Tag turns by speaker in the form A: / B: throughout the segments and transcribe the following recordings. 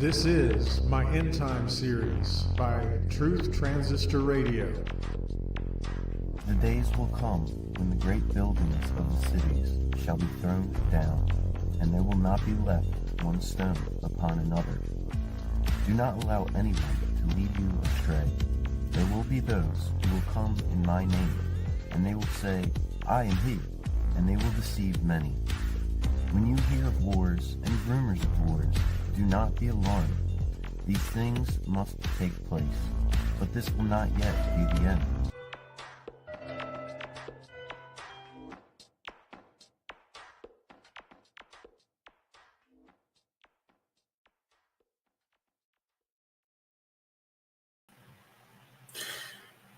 A: This is my End Time series by Truth Transistor Radio.
B: The days will come when the great buildings of the cities shall be thrown down, and there will not be left one stone upon another. Do not allow anyone to lead you astray. There will be those who will come in my name, and they will say, I am he, and they will deceive many. When you hear of wars and rumors of wars, do not be alarmed. These things must take place, but this will not yet be the end.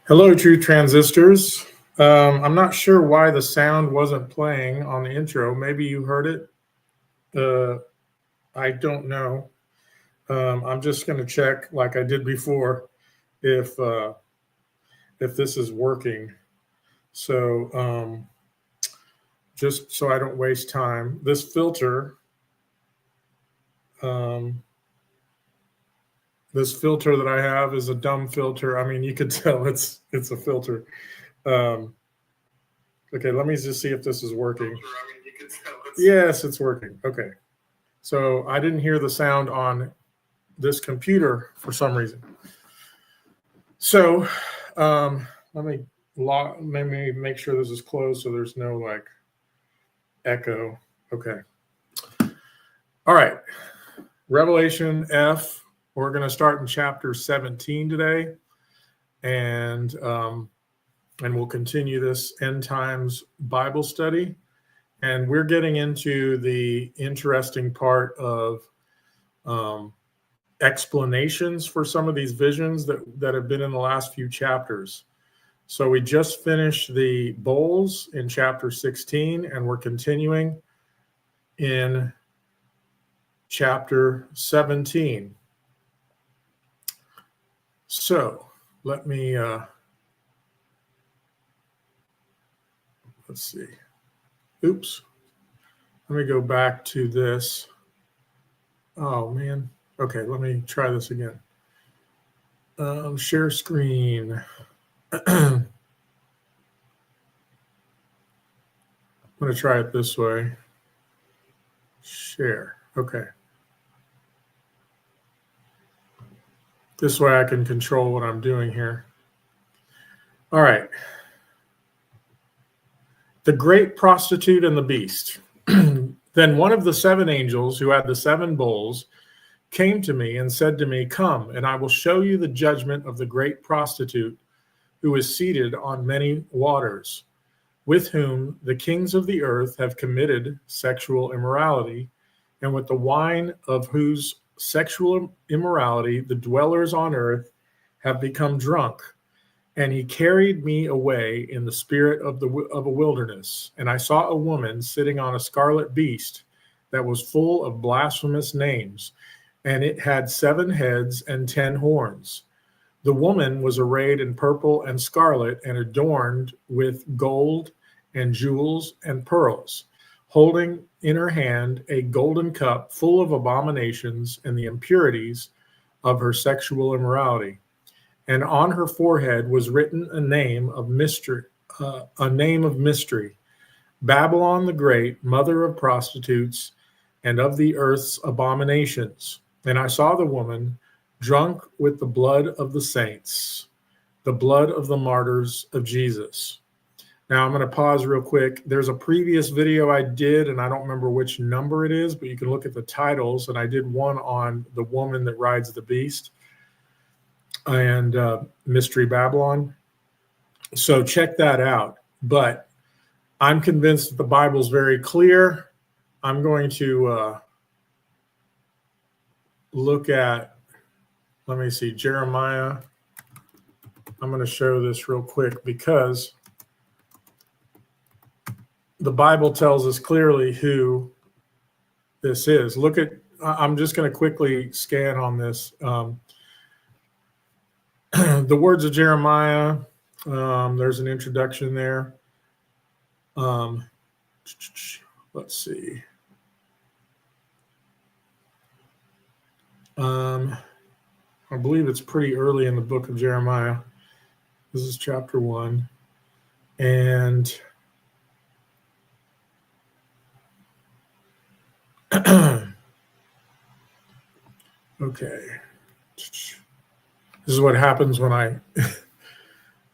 A: Hello, True Transistors. I'm not sure why the sound wasn't playing on the intro. Maybe you heard it. I don't know. I'm just going to check, like I did before, if this is working. So just so I don't waste time, this filter, that I have is a dumb filter. I mean, you could tell it's a filter. Okay, let me just see if this is working. Yes, it's working. Okay. So I didn't hear the sound on this computer for some reason. So let me make sure this is closed so there's no like echo. Okay. All right. Revelation F. We're going to start in chapter 17 today, and we'll continue this End Times Bible study. And we're getting into the interesting part of explanations for some of these visions that have been in the last few chapters. So we just finished the bowls in chapter 16, and we're continuing in chapter 17. So let me, let's see. Oops. Let me go back to this. Oh, man. Okay, let me try this again. Share screen. I'm going to try it this way. Share. Okay. This way I can control what I'm doing here. All right. The great prostitute and the beast. Then one of the seven angels who had the seven bowls came to me and said to me, Come, and I will show you the judgment of the great prostitute who is seated on many waters, with whom the kings of the earth have committed sexual immorality, and with the wine of whose sexual immorality the dwellers on earth have become drunk. And he carried me away in the spirit of a wilderness, and I saw a woman sitting on a scarlet beast that was full of blasphemous names, and it had 7 heads and 10 horns. The woman was arrayed in purple and scarlet and adorned with gold and jewels and pearls, holding in her hand a golden cup full of abominations and the impurities of her sexual immorality. And on her forehead was written a name of mystery, Babylon the Great, mother of prostitutes and of the earth's abominations. And I saw the woman drunk with the blood of the saints, the blood of the martyrs of Jesus. Now I'm going to pause real quick. There's a previous video I did, and I don't remember which number it is, but you can look at the titles. And I did one on the woman that rides the beast and Mystery Babylon. So check that out. But I'm convinced that the Bible's very clear. I'm going to look at, let me see, Jeremiah. I'm going to show this real quick because the Bible tells us clearly who this is. Look at, I'm just going to quickly scan on this. The words of Jeremiah, there's an introduction there. Let's see. I believe it's pretty early in the book of Jeremiah. This is chapter 1. And okay. This is what happens when I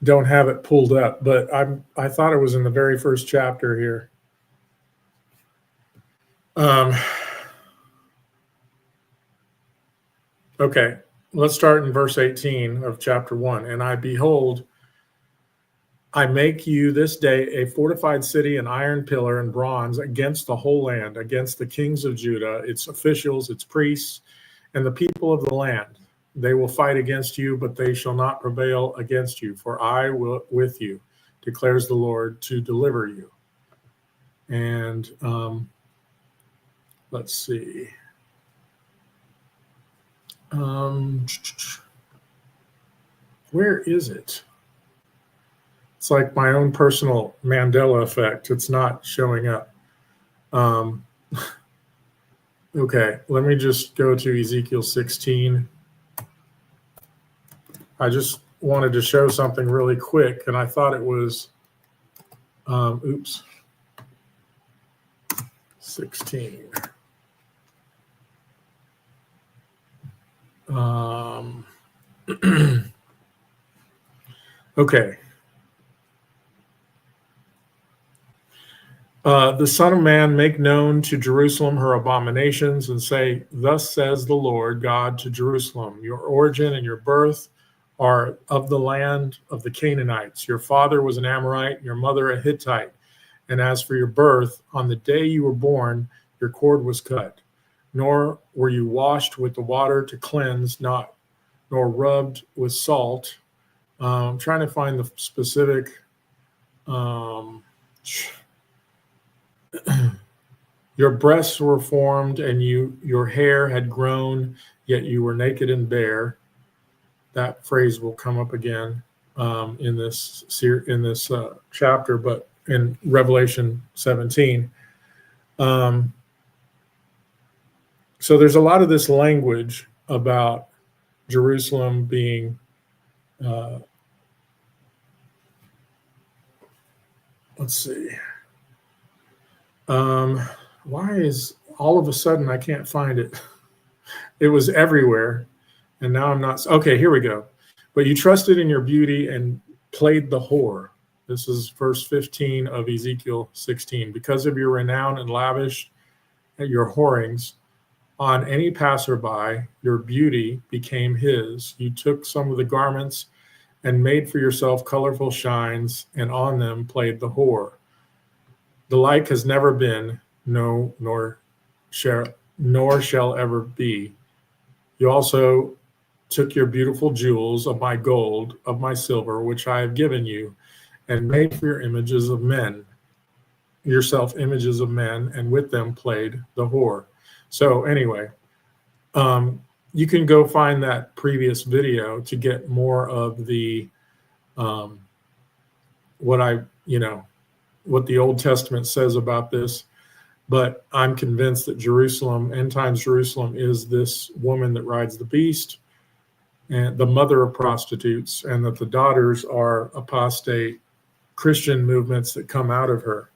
A: don't have it pulled up, but I thought it was in the very first chapter here. Okay, let's start in verse 18 of chapter 1. And I behold, I make you this day a fortified city, an iron pillar and bronze against the whole land, against the kings of Judah, its officials, its priests, and the people of the land. They will fight against you, but they shall not prevail against you, for I will with you, declares the Lord, to deliver you. And let's see. Where is it? It's like my own personal Mandela effect. It's not showing up. Okay, let me just go to Ezekiel 16. I just wanted to show something really quick, and I thought it was, 16. Okay. The Son of Man, make known to Jerusalem her abominations, and say, thus says the Lord God to Jerusalem, your origin and your birth are of the land of the Canaanites. Your father was an Amorite, your mother a Hittite. And as for your birth, on the day you were born, your cord was cut. Nor were you washed with the water to cleanse, nor rubbed with salt. I'm trying to find the specific. Your breasts were formed, and your hair had grown, yet you were naked and bare. That phrase will come up again in this chapter, but in Revelation 17. So there's a lot of this language about Jerusalem being let's see. Why is all of a sudden I can't find it? It was everywhere, and now I'm not. Okay, here we go. But you trusted in your beauty and played the whore. This is verse 15 of Ezekiel 16. Because of your renown and lavish at your whorings on any passerby, your beauty became his. You took some of the garments and made for yourself colorful shines, and on them played the whore. The like has never been, no, nor shall ever be. You also took your beautiful jewels of my gold, of my silver, which I have given you, and made for your images of men, yourself images of men, and with them played the whore. So anyway, you can go find that previous video to get more of the what the Old Testament says about this. But I'm convinced that Jerusalem, end times Jerusalem, is this woman that rides the beast and the mother of prostitutes, and that the daughters are apostate Christian movements that come out of her,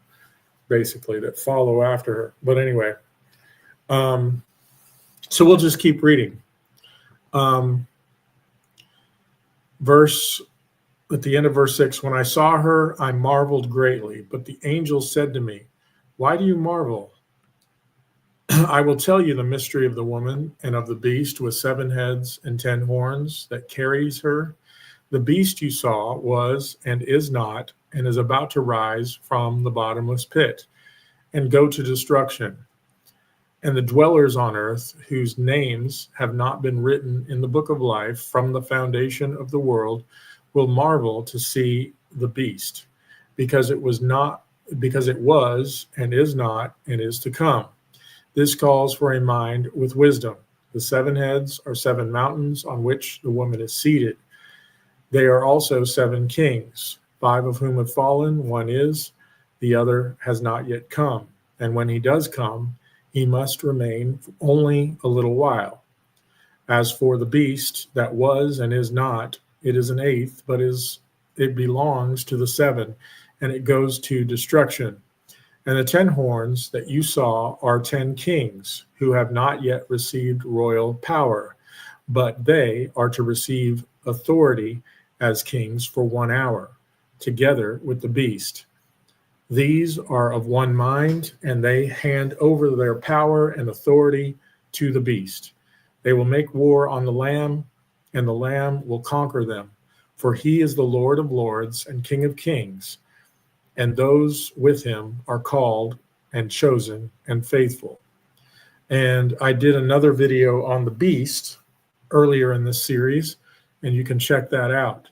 A: basically, that follow after her. But anyway, so we'll just keep reading. At the end of verse 6, when I saw her, I marveled greatly, but the angel said to me, why do you marvel? I will tell you the mystery of the woman and of the beast with 7 heads and 10 horns that carries her. The beast you saw was and is not, and is about to rise from the bottomless pit and go to destruction. And the dwellers on earth, whose names have not been written in the book of life from the foundation of the world, will marvel to see the beast, because it was and is not and is to come. This calls for a mind with wisdom. The 7 heads are 7 mountains on which the woman is seated. They are also 7 kings, 5 of whom have fallen, 1 is, the other has not yet come. And when he does come, he must remain only a little while. As for the beast that was and is not, it is an eighth, but it belongs to the seven, and it goes to destruction. And the 10 horns that you saw are 10 kings who have not yet received royal power, but they are to receive authority as kings for 1 hour, together with the beast. These are of one mind, and they hand over their power and authority to the beast. They will make war on the Lamb, and the Lamb will conquer them, for he is the Lord of lords and King of kings, and those with him are called and chosen and faithful. And I did another video on the beast earlier in this series, and you can check that out.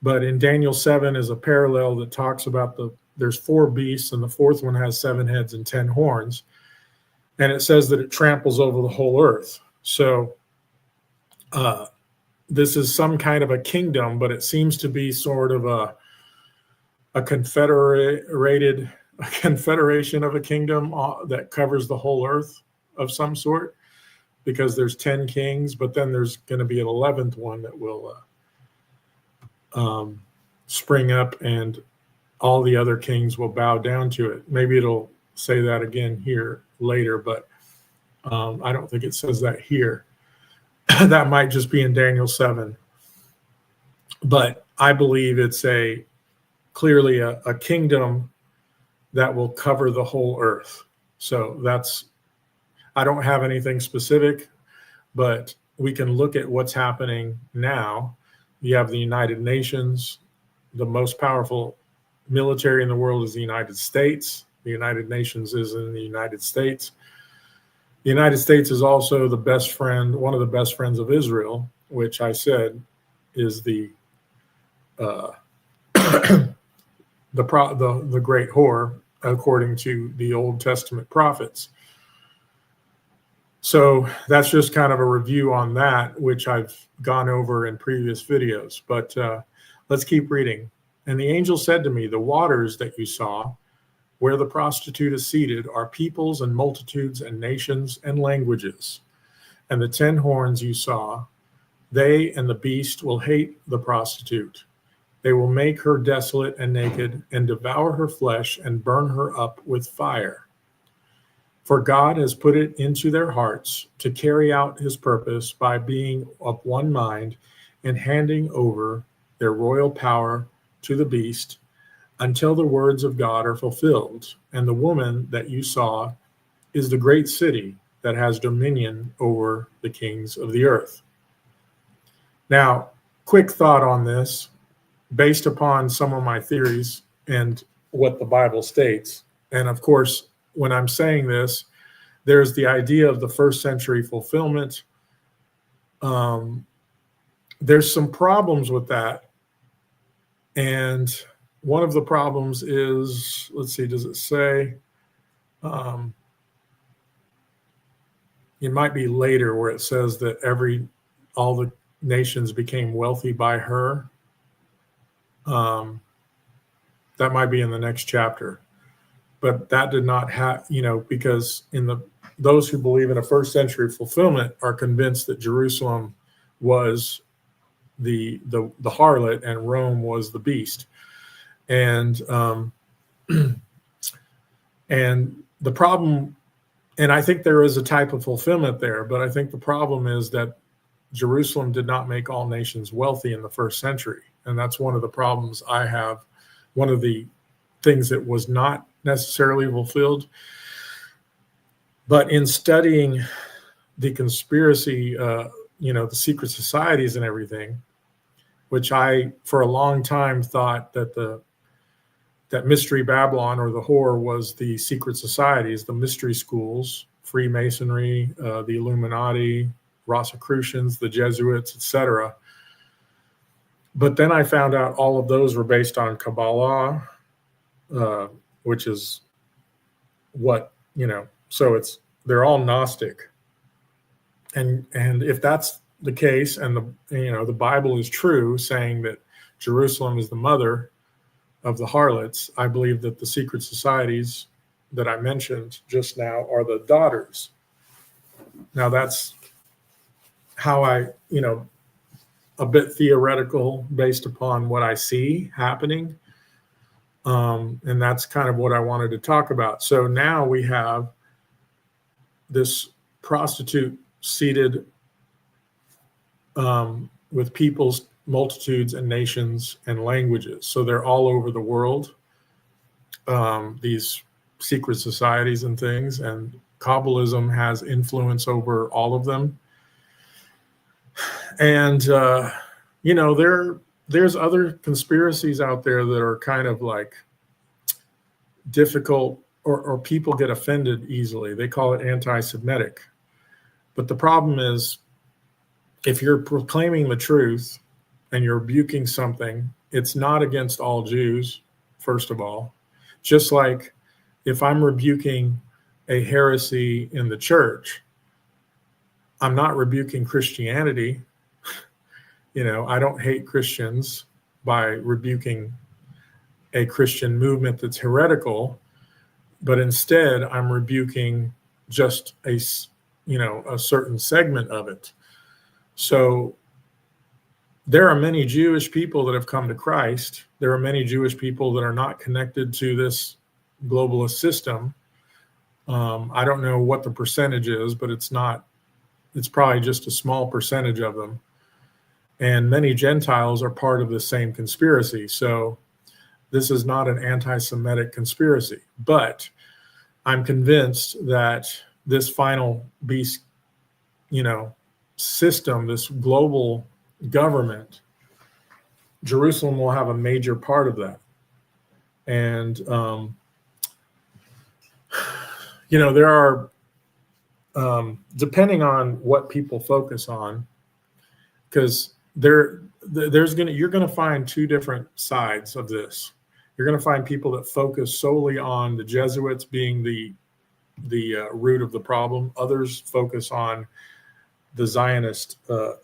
A: But in Daniel 7 is a parallel that talks about there's 4 beasts, and the fourth one has 7 heads and 10 horns. And it says that it tramples over the whole earth. So this is some kind of a kingdom, but it seems to be sort of a confederation of a kingdom that covers the whole earth of some sort, because there's 10 kings, but then there's going to be an 11th one that will spring up, and all the other kings will bow down to it. Maybe it'll say that again here later, but I don't think it says that here. That might just be in Daniel 7. But I believe it's clearly a kingdom that will cover the whole earth. So I don't have anything specific, but we can look at what's happening now. You have the United Nations. The most powerful military in the world is the United States. The United Nations is in the United States. The United States is also the best friend, one of the best friends of Israel, which I said is the great whore, according to the Old Testament prophets. So that's just kind of a review on that, which I've gone over in previous videos. But let's keep reading. And the angel said to me, the waters that you saw, where the prostitute is seated, are peoples and multitudes and nations and languages. And the 10 horns you saw, they and the beast will hate the prostitute. They will make her desolate and naked, and devour her flesh and burn her up with fire. For God has put it into their hearts to carry out his purpose by being of one mind and handing over their royal power to the beast, until the words of God are fulfilled. And the woman that you saw is the great city that has dominion over the kings of the earth. Now, quick thought on this, based upon some of my theories and what the Bible states. And of course, when I'm saying this, there's the idea of the first century fulfillment. There's some problems with that. And one of the problems is, let's see, does it say? It might be later where it says that all the nations became wealthy by her. That might be in the next chapter. But that did not have, because those who believe in a first century fulfillment are convinced that Jerusalem was the harlot and Rome was the beast. And and the problem, and I think there is a type of fulfillment there, but I think the problem is that Jerusalem did not make all nations wealthy in the first century. And that's one of the problems I have. One of the things that was not necessarily fulfilled. But in studying the conspiracy, the secret societies and everything, which I, for a long time, thought that that Mystery Babylon, or the whore, was the secret societies, the mystery schools, Freemasonry, the Illuminati, Rosicrucians, the Jesuits, etc. But then I found out all of those were based on Kabbalah, which is what, so they're all Gnostic. And if that's the case, and the Bible is true, saying that Jerusalem is the mother of the harlots, I believe that the secret societies that I mentioned just now are the daughters. Now that's how I, a bit theoretical based upon what I see happening. And that's kind of what I wanted to talk about. So now we have this prostitute seated with peoples, multitudes, and nations and languages. So they're all over the world, these secret societies and things. And Kabbalism has influence over all of them. And, there's other conspiracies out there that are kind of like difficult, or people get offended easily. They call it anti-Semitic. But the problem is, if you're proclaiming the truth and you're rebuking something, it's not against all Jews, first of all. Just like if I'm rebuking a heresy in the church, I'm not rebuking Christianity. I don't hate Christians by rebuking a Christian movement that's heretical, but instead I'm rebuking just a certain segment of it. So there are many Jewish people that have come to Christ. There are many Jewish people that are not connected to this globalist system. I don't know what the percentage is, but it's probably just a small percentage of them. And many Gentiles are part of the same conspiracy. So this is not an anti-Semitic conspiracy, but I'm convinced that this final beast, system, this global government, Jerusalem will have a major part of that. And, there are, depending on what people focus on, because you're going to find two different sides of this. You're going to find people that focus solely on the Jesuits being the root of the problem. Others focus on the Zionist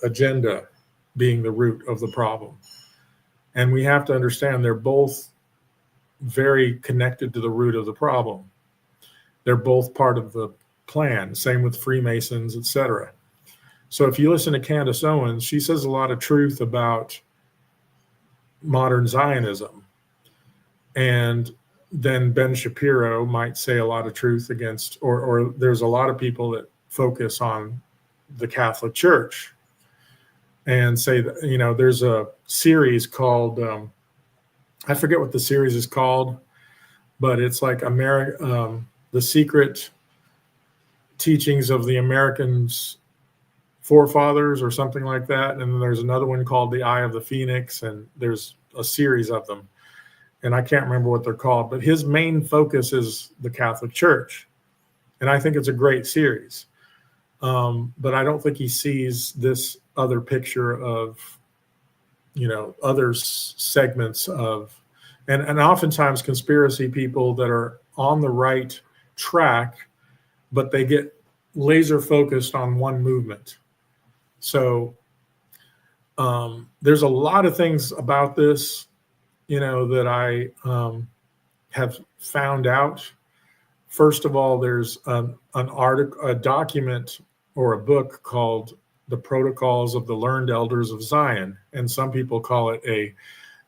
A: agenda being the root of the problem. And we have to understand they're both very connected to the root of the problem. They're both part of the plan. Same with Freemasons, etc. So if you listen to Candace Owens, she says a lot of truth about modern Zionism. And then Ben Shapiro might say a lot of truth against, or there's a lot of people that focus on the Catholic Church and say that, there's a series called, I forget what the series is called, but it's like the secret teachings of the Americans' forefathers or something like that. And then there's another one called The Eye of the Phoenix, and there's a series of them. And I can't remember what they're called, but his main focus is the Catholic Church. And I think it's a great series. But I don't think he sees this other picture of, other segments of, and oftentimes conspiracy people that are on the right track, but they get laser focused on one movement. So there's a lot of things about this, that I have found out. First of all, there's an article, a document, or a book called The Protocols of the Learned Elders of Zion. And some people call it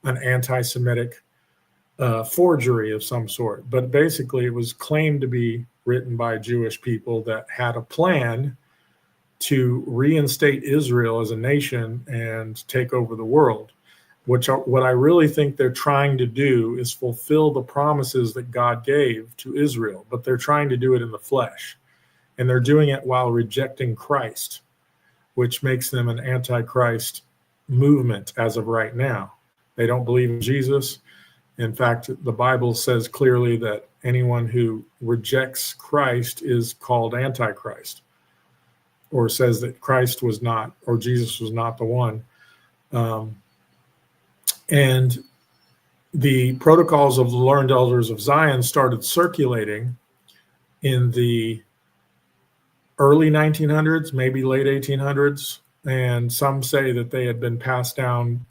A: an anti-Semitic forgery of some sort. But basically, it was claimed to be written by Jewish people that had a plan to reinstate Israel as a nation and take over the world. What I really think they're trying to do is fulfill the promises that God gave to Israel, but they're trying to do it in the flesh. And they're doing it while rejecting Christ, which makes them an antichrist movement as of right now. They don't believe in Jesus. In fact, the Bible says clearly that anyone who rejects Christ is called antichrist, or says that Christ was not, or Jesus was not the one. And the Protocols of the Learned Elders of Zion started circulating in the early 1900s, maybe late 1800s. And some say that they had been passed down,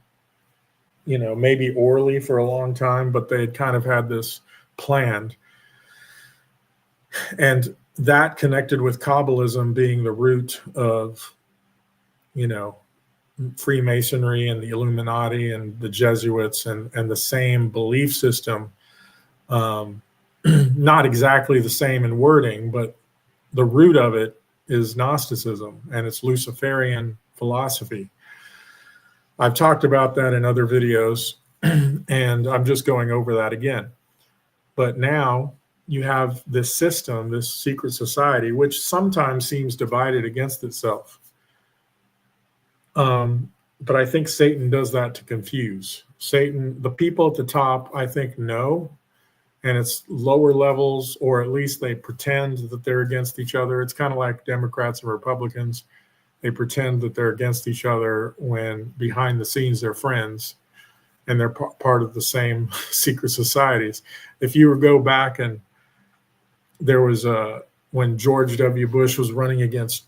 A: maybe orally for a long time, but they had kind of had this planned. And that connected with Kabbalism being the root of, Freemasonry and the Illuminati and the Jesuits and the same belief system. Not exactly the same in wording, but the root of it is Gnosticism and it's Luciferian philosophy. I've talked about that in other videos, and I'm just going over that again. But now you have this system, this secret society, which sometimes seems divided against itself. But I think Satan does that to confuse. Satan, the people at the top, I think, know, and it's lower levels, or at least they pretend that they're against each other. It's kind of like Democrats and Republicans. They pretend that they're against each other when behind the scenes they're friends, and they're part of the same secret societies. If you go back, and there was when George W. Bush was running against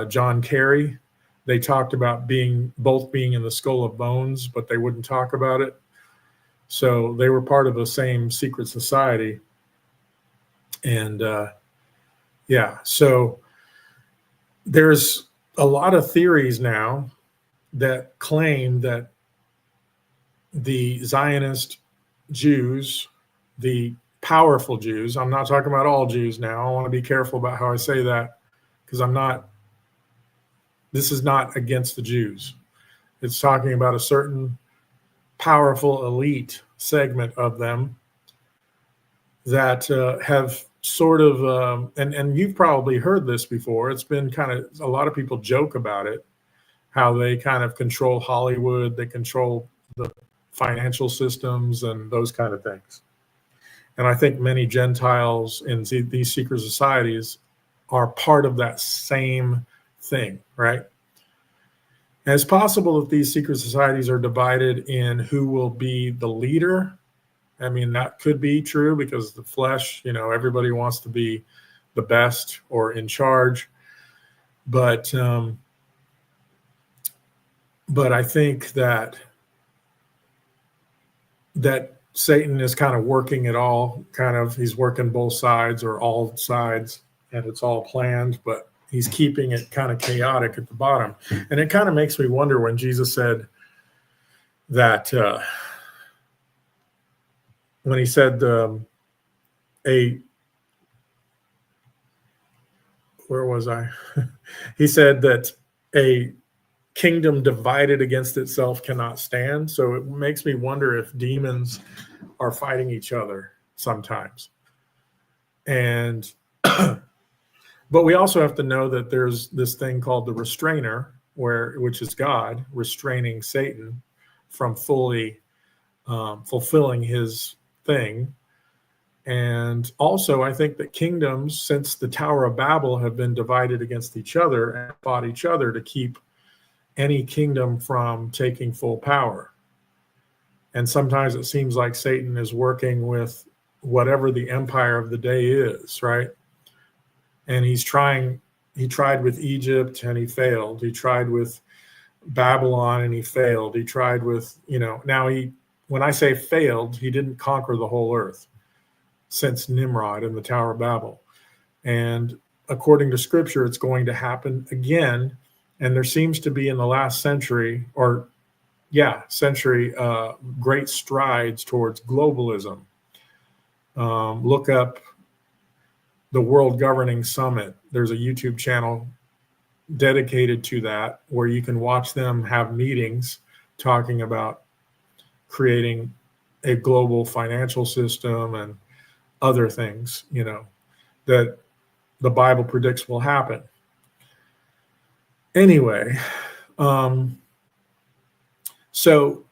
A: John Kerry, they talked about both being in the Skull of Bones, but they wouldn't talk about it. So they were part of the same secret society. And so there's a lot of theories now that claim that the Zionist Jews, the powerful Jews, I'm not talking about all Jews now. I want to be careful about how I say that, because this is not against the Jews. It's talking about a certain powerful elite segment of them that have sort of, and you've probably heard this before. It's been kind of, a lot of people joke about it, how they kind of control Hollywood, they control the financial systems and those kind of things. And I think many Gentiles in these secret societies are part of that same thing, right? And it's possible that these secret societies are divided in who will be the leader. I mean, that could be true, because the flesh, everybody wants to be the best or in charge. But I think that Satan is kind of working it all, he's working both sides or all sides, and it's all planned, but he's keeping it kind of chaotic at the bottom. And it kind of makes me wonder when Jesus said that, when he said where was I? He said that a kingdom divided against itself cannot stand. So it makes me wonder if demons are fighting each other sometimes. And but we also have to know that there's this thing called the restrainer, which is God restraining Satan from fully fulfilling his thing. And also, I think that kingdoms, since the Tower of Babel, have been divided against each other and fought each other to keep any kingdom from taking full power. And sometimes it seems like Satan is working with whatever the empire of the day is, right? And he tried with Egypt and he failed. He tried with Babylon and he failed. He tried with, when I say failed, he didn't conquer the whole earth since Nimrod and the Tower of Babel. And according to scripture, it's going to happen again. And there seems to be in the last century, great strides towards globalism. Look up the World Governing Summit. There's a YouTube channel dedicated to that, where you can watch them have meetings talking about creating a global financial system and other things, that the Bible predicts will happen. Anyway, so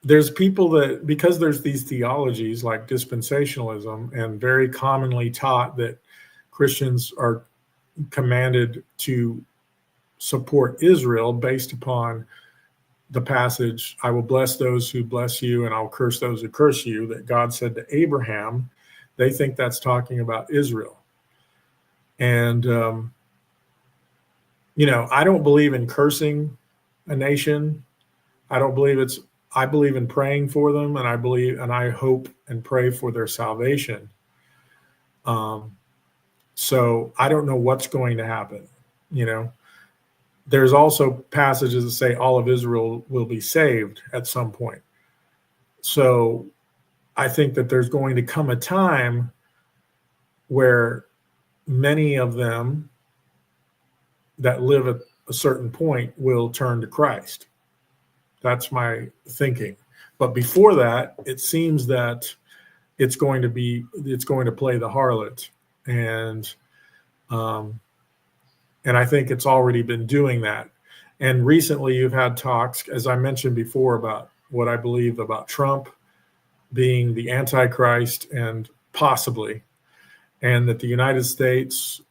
A: there's people that, because there's these theologies like dispensationalism, and very commonly taught that Christians are commanded to support Israel based upon the passage, I will bless those who bless you and I'll curse those who curse you, that God said to Abraham. They think that's talking about Israel. And, I don't believe in cursing a nation. I believe in praying for them, and I hope and pray for their salvation. So I don't know what's going to happen. there's also passages that say all of Israel will be saved at some point. So I think that there's going to come a time where many of them that live at a certain point will turn to Christ. That's my thinking. But before that, it seems that it's going to play the harlot, and I think it's already been doing that. And recently, you've had talks, as I mentioned before, about what I believe about Trump being the Antichrist, and possibly, and that the United States,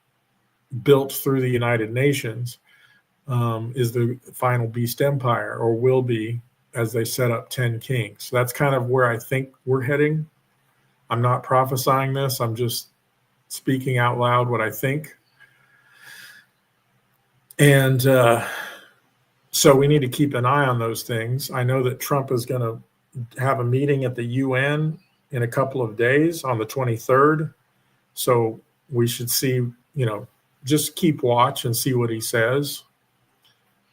A: built through the United Nations, is the final beast empire, or will be, as they set up 10 kings. So that's kind of where I think we're heading. I'm not prophesying this. I'm just speaking out loud what I think. And so we need to keep an eye on those things. I know that Trump is going to have a meeting at the UN in a couple of days on the 23rd. So we should see, just keep watch and see what he says,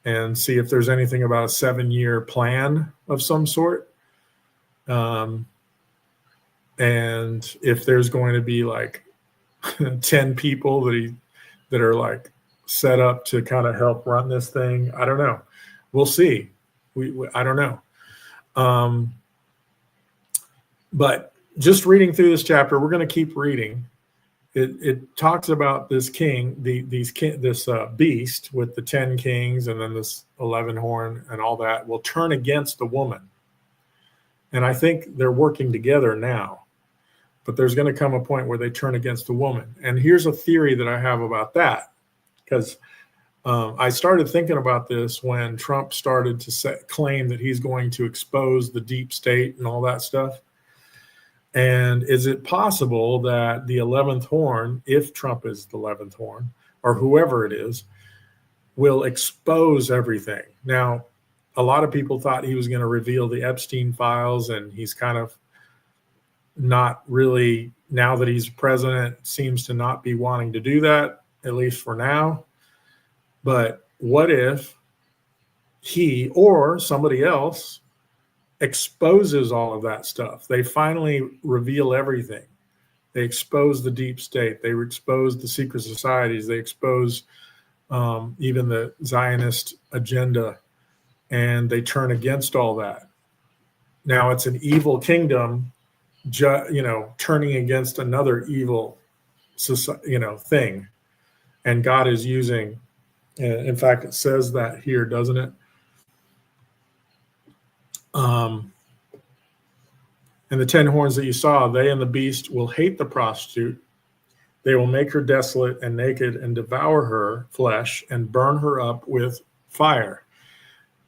A: and see if there's anything about a 7-year plan of some sort. And if there's going to be like 10 people that are like set up to kind of help run this thing. I don't know. We'll see. I don't know. But just reading through this chapter, we're going to keep reading. It talks about this king, this beast with the 10 kings and then this 11 horn and all that will turn against the woman. And I think they're working together now, but there's going to come a point where they turn against the woman. And here's a theory that I have about that, because I started thinking about this when Trump started to claim that he's going to expose the deep state and all that stuff. And is it possible that the 11th horn, if Trump is the 11th horn, or whoever it is, will expose everything? Now, a lot of people thought he was going to reveal the Epstein files, and he's kind of not really, now that he's president, seems to not be wanting to do that, at least for now. But what if he or somebody else exposes all of that stuff? They finally reveal everything. They expose the deep state. They expose the secret societies. They expose even the Zionist agenda, and they turn against all that. Now it's an evil kingdom, turning against another evil, thing. And God is using, in fact, it says that here, doesn't it? And the 10 horns that you saw, they and the beast will hate the prostitute. They will make her desolate and naked and devour her flesh and burn her up with fire.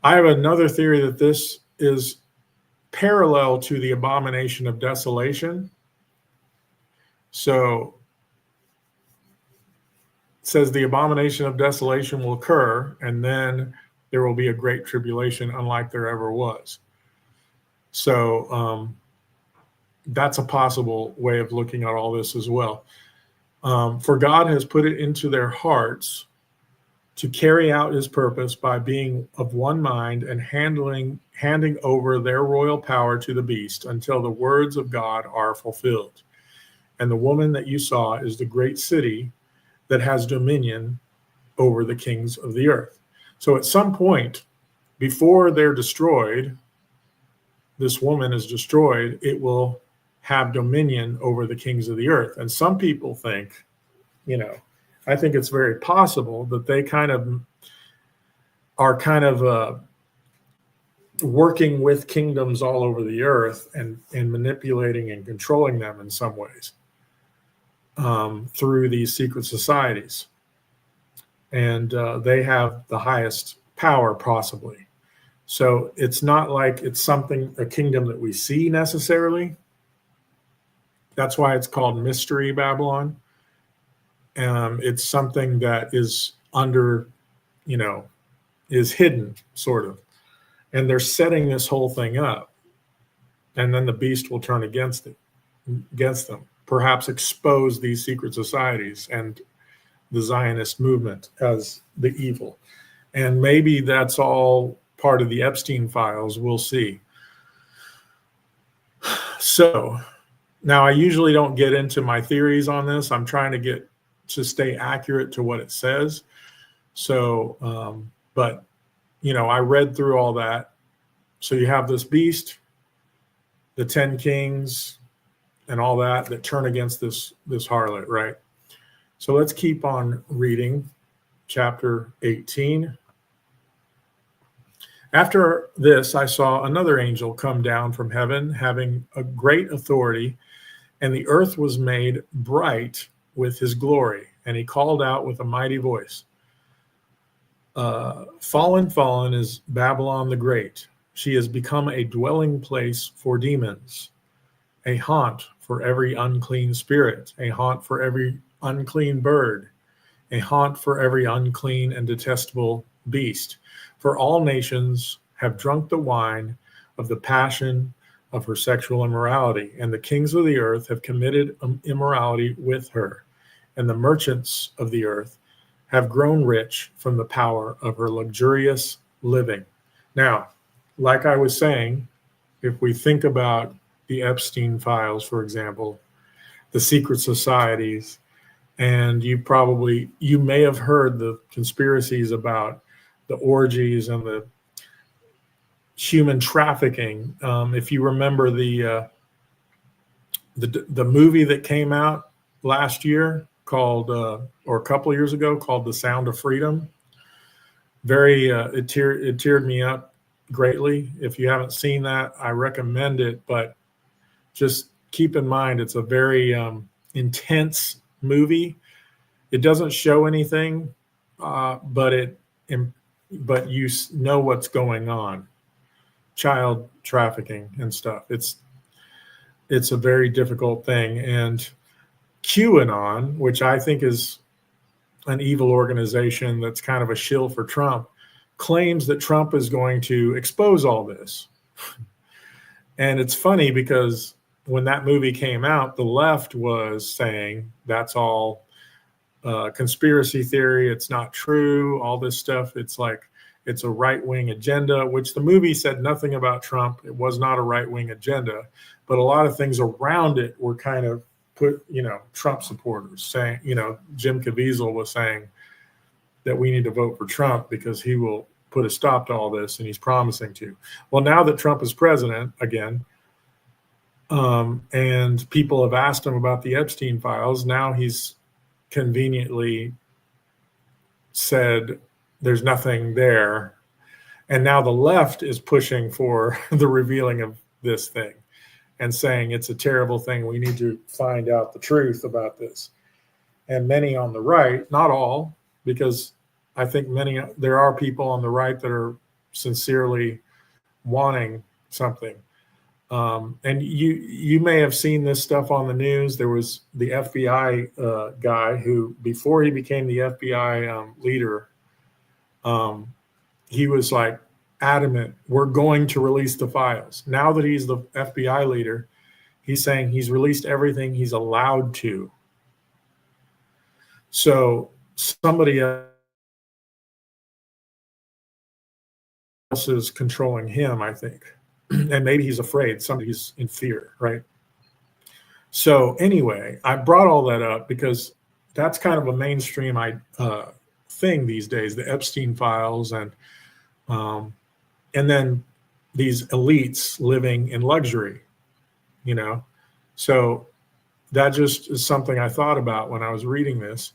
A: I have another theory that this is parallel to the abomination of desolation. So it says the abomination of desolation will occur, and then there will be a great tribulation unlike there ever was. So that's a possible way of looking at all this as well. For God has put it into their hearts to carry out his purpose by being of one mind and handing over their royal power to the beast until the words of God are fulfilled. And the woman that you saw is the great city that has dominion over the kings of the earth. So at some point, before they're destroyed, this woman is destroyed, it will have dominion over the kings of the earth. And some people think, I think it's very possible that they are working with kingdoms all over the earth and manipulating and controlling them in some ways through these secret societies. And they have the highest power possibly. So it's not like it's a kingdom that we see necessarily. That's why it's called Mystery Babylon. It's something that is under, is hidden, sort of. And they're setting this whole thing up. And then the beast will turn against them, perhaps expose these secret societies and the Zionist movement as the evil. And maybe that's all part of the Epstein files. We'll see. So now I usually don't get into my theories on this. I'm trying to get to stay accurate to what it says. So, but, I read through all that. So you have this beast, the 10 kings, and all that turn against this harlot, right? So let's keep on reading chapter 18. After this, I saw another angel come down from heaven, having a great authority, and the earth was made bright with his glory. And he called out with a mighty voice, fallen, fallen is Babylon the Great. She has become a dwelling place for demons, a haunt for every unclean spirit, a haunt for every unclean bird, a haunt for every unclean and detestable beast. For all nations have drunk the wine of the passion of her sexual immorality, and the kings of the earth have committed immorality with her, and the merchants of the earth have grown rich from the power of her luxurious living. Now, like I was saying, if we think about the Epstein files, for example, the secret societies, and you may have heard the conspiracies about the orgies and the human trafficking. If you remember the movie that came out last year called, or a couple of years ago, called The Sound of Freedom, it teared me up greatly. If you haven't seen that, I recommend it, but just keep in mind it's a very intense movie. It doesn't show anything, but you know what's going on. Child trafficking and stuff. It's a very difficult thing. And QAnon, which I think is an evil organization that's kind of a shill for Trump, claims that Trump is going to expose all this. And it's funny because when that movie came out, the left was saying that's all conspiracy theory. It's not true. All this stuff. It's like, it's a right-wing agenda, which the movie said nothing about Trump. It was not a right-wing agenda, but a lot of things around it were kind of Trump supporters saying, Jim Caviezel was saying that we need to vote for Trump because he will put a stop to all this, and he's promising to. Well, now that Trump is president again, and people have asked him about the Epstein files, now he's conveniently said there's nothing there. And now the left is pushing for the revealing of this thing and saying it's a terrible thing. We need to find out the truth about this. And many on the right, not all, because I think there are people on the right that are sincerely wanting something. And you may have seen this stuff on the news. There was the FBI guy who, before he became the FBI leader, he was like adamant, we're going to release the files. Now that he's the FBI leader, he's saying he's released everything he's allowed to. So somebody else is controlling him, I think. And maybe he's afraid, somebody's in fear, right? So anyway, I brought all that up because that's kind of a mainstream thing these days, the Epstein files, and then these elites living in luxury, So that just is something I thought about when I was reading this.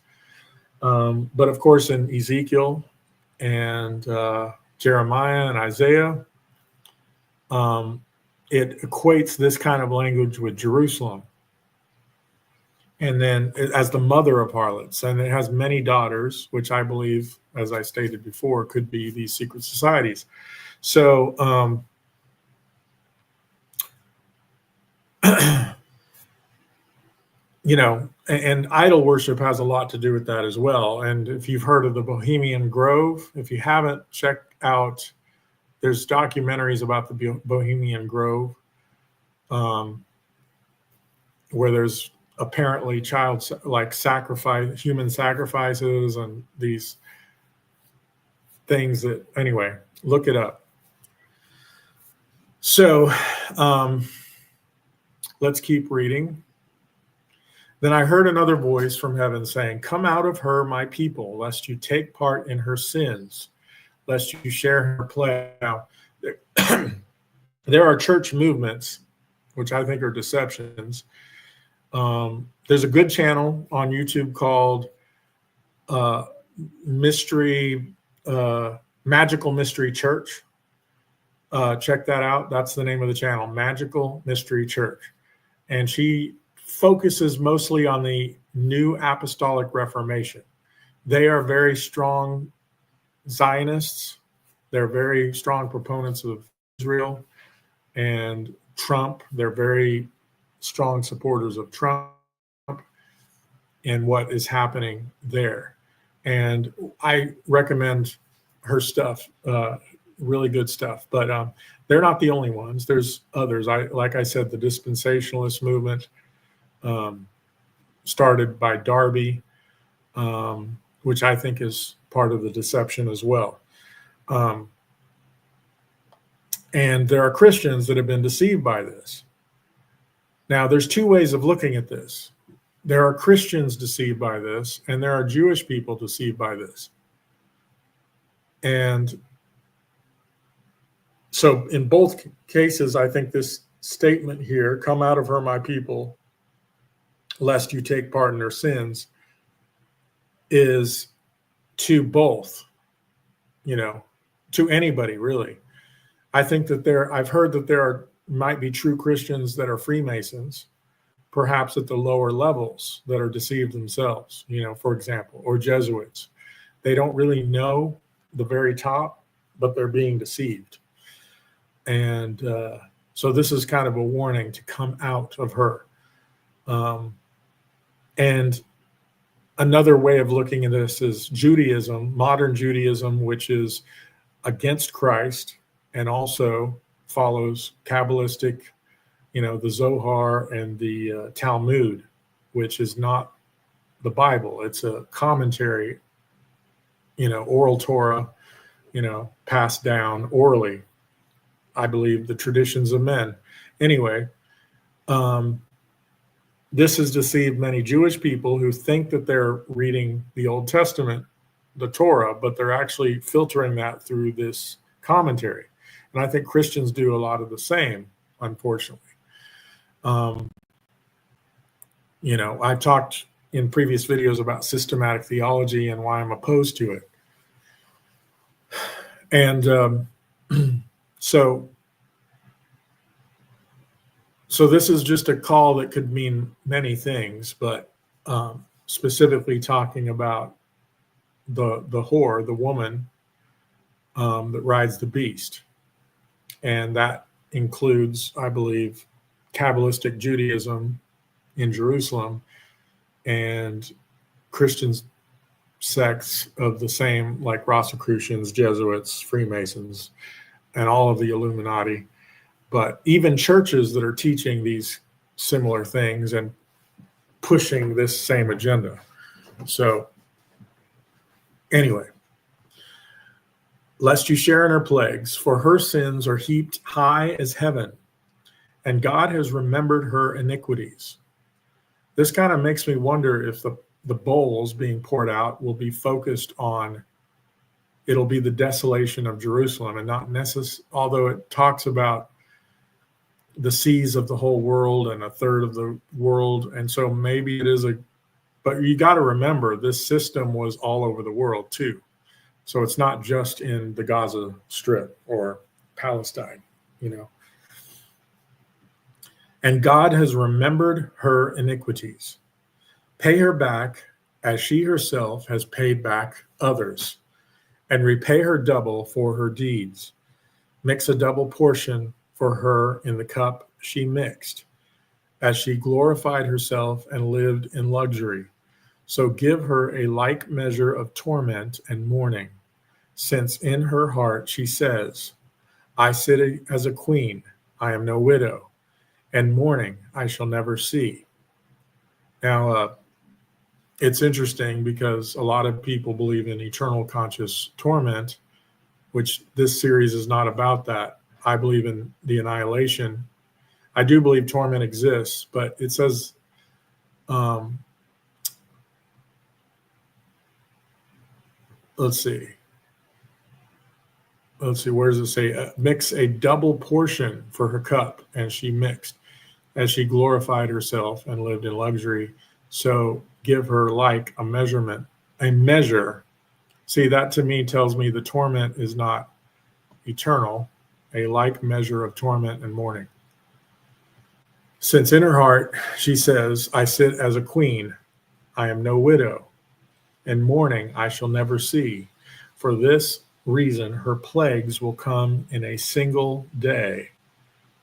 A: But of course, in Ezekiel and Jeremiah and Isaiah, it equates this kind of language with Jerusalem. And then as the mother of harlots, and it has many daughters, which I believe, as I stated before, could be these secret societies. So, and idol worship has a lot to do with that as well. And if you've heard of the Bohemian Grove, if you haven't, check out, there's documentaries about the Bohemian Grove, where there's apparently human sacrifices, and these things that, anyway, look it up. So let's keep reading. Then I heard another voice from heaven saying, "Come out of her, my people, lest you take part in her sins, lest you share her plague." Now, there are church movements, which I think are deceptions. There's a good channel on YouTube called Magical Mystery Church. Check that out. That's the name of the channel, Magical Mystery Church. And she focuses mostly on the New Apostolic Reformation. They are very strong Zionists. They're very strong proponents of Israel and Trump. They're very strong supporters of Trump and what is happening there. And I recommend her stuff, really good stuff. But they're not the only ones. There's others. Like I said, the dispensationalist movement, started by Darby, which I think is part of the deception as well. And there are Christians that have been deceived by this. Now, there's two ways of looking at this. There are Christians deceived by this, and there are Jewish people deceived by this. And so in both cases, I think this statement here, "Come out of her, my people, lest you take part in their sins," is to both, to anybody really. I think that I've heard that there might be true Christians that are Freemasons, perhaps at the lower levels, that are deceived themselves, for example, or Jesuits. They don't really know the very top, but they're being deceived. And so this is kind of a warning to come out of her. And another way of looking at this is Judaism, modern Judaism, which is against Christ and also follows Kabbalistic, the Zohar and the Talmud, which is not the Bible. It's a commentary, oral Torah, passed down orally. I believe the traditions of men. Anyway, this has deceived many Jewish people who think that they're reading the Old Testament, the Torah, but they're actually filtering that through this commentary. And I think Christians do a lot of the same, unfortunately. I've talked in previous videos about systematic theology and why I'm opposed to it. And so this is just a call that could mean many things, but specifically talking about the whore, the woman that rides the beast. And that includes, I believe, Kabbalistic Judaism in Jerusalem and Christian sects of the same, like Rosicrucians, Jesuits, Freemasons, and all of the Illuminati. But even churches that are teaching these similar things and pushing this same agenda. So anyway, lest you share in her plagues, for her sins are heaped high as heaven, and God has remembered her iniquities. This kind of makes me wonder if the bowls being poured out will be focused on, it'll be the desolation of Jerusalem and not necessarily, although it talks about the seas of the whole world and a third of the world. And so maybe it is but you got to remember this system was all over the world too. So it's not just in the Gaza Strip or Palestine, And God has remembered her iniquities. Pay her back as she herself has paid back others, and repay her double for her deeds. Mix a double portion for her in the cup she mixed, as she glorified herself and lived in luxury. So give her a like measure of torment and mourning, since in her heart she says, I sit as a queen, I am no widow, and mourning I shall never see. Now, it's interesting because a lot of people believe in eternal conscious torment, which this series is not about that. I believe in the annihilation. I do believe torment exists, but it says, let's see, where does it say? Mix a double portion for her cup, and she mixed, as she glorified herself and lived in luxury. So give her like a measure. See, that to me tells me the torment is not eternal, a like measure of torment and mourning. Since in her heart she says, I sit as a queen, I am no widow, and mourning I shall never see. For this reason her plagues will come in a single day.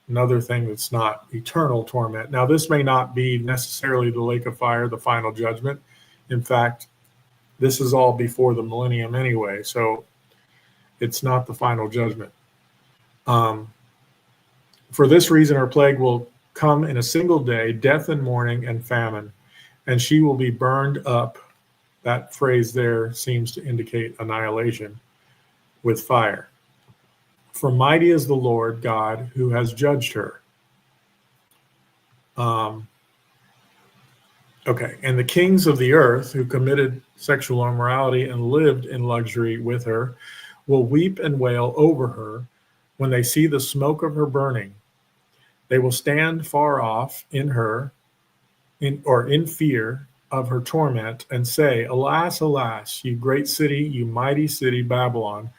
A: Another thing that's not eternal torment. Now, this may not be necessarily the lake of fire, the final judgment. In fact, this is all before the millennium anyway, so it's not the final judgment. For this reason, her plague will come in a single day, death and mourning and famine, and she will be burned up. That phrase there seems to indicate annihilation with fire. For mighty is the Lord God who has judged her. Okay, and the kings of the earth who committed sexual immorality and lived in luxury with her will weep and wail over her when they see the smoke of her burning. They will stand far off in fear of her torment and say, Alas, alas, you great city, you mighty city, Babylon,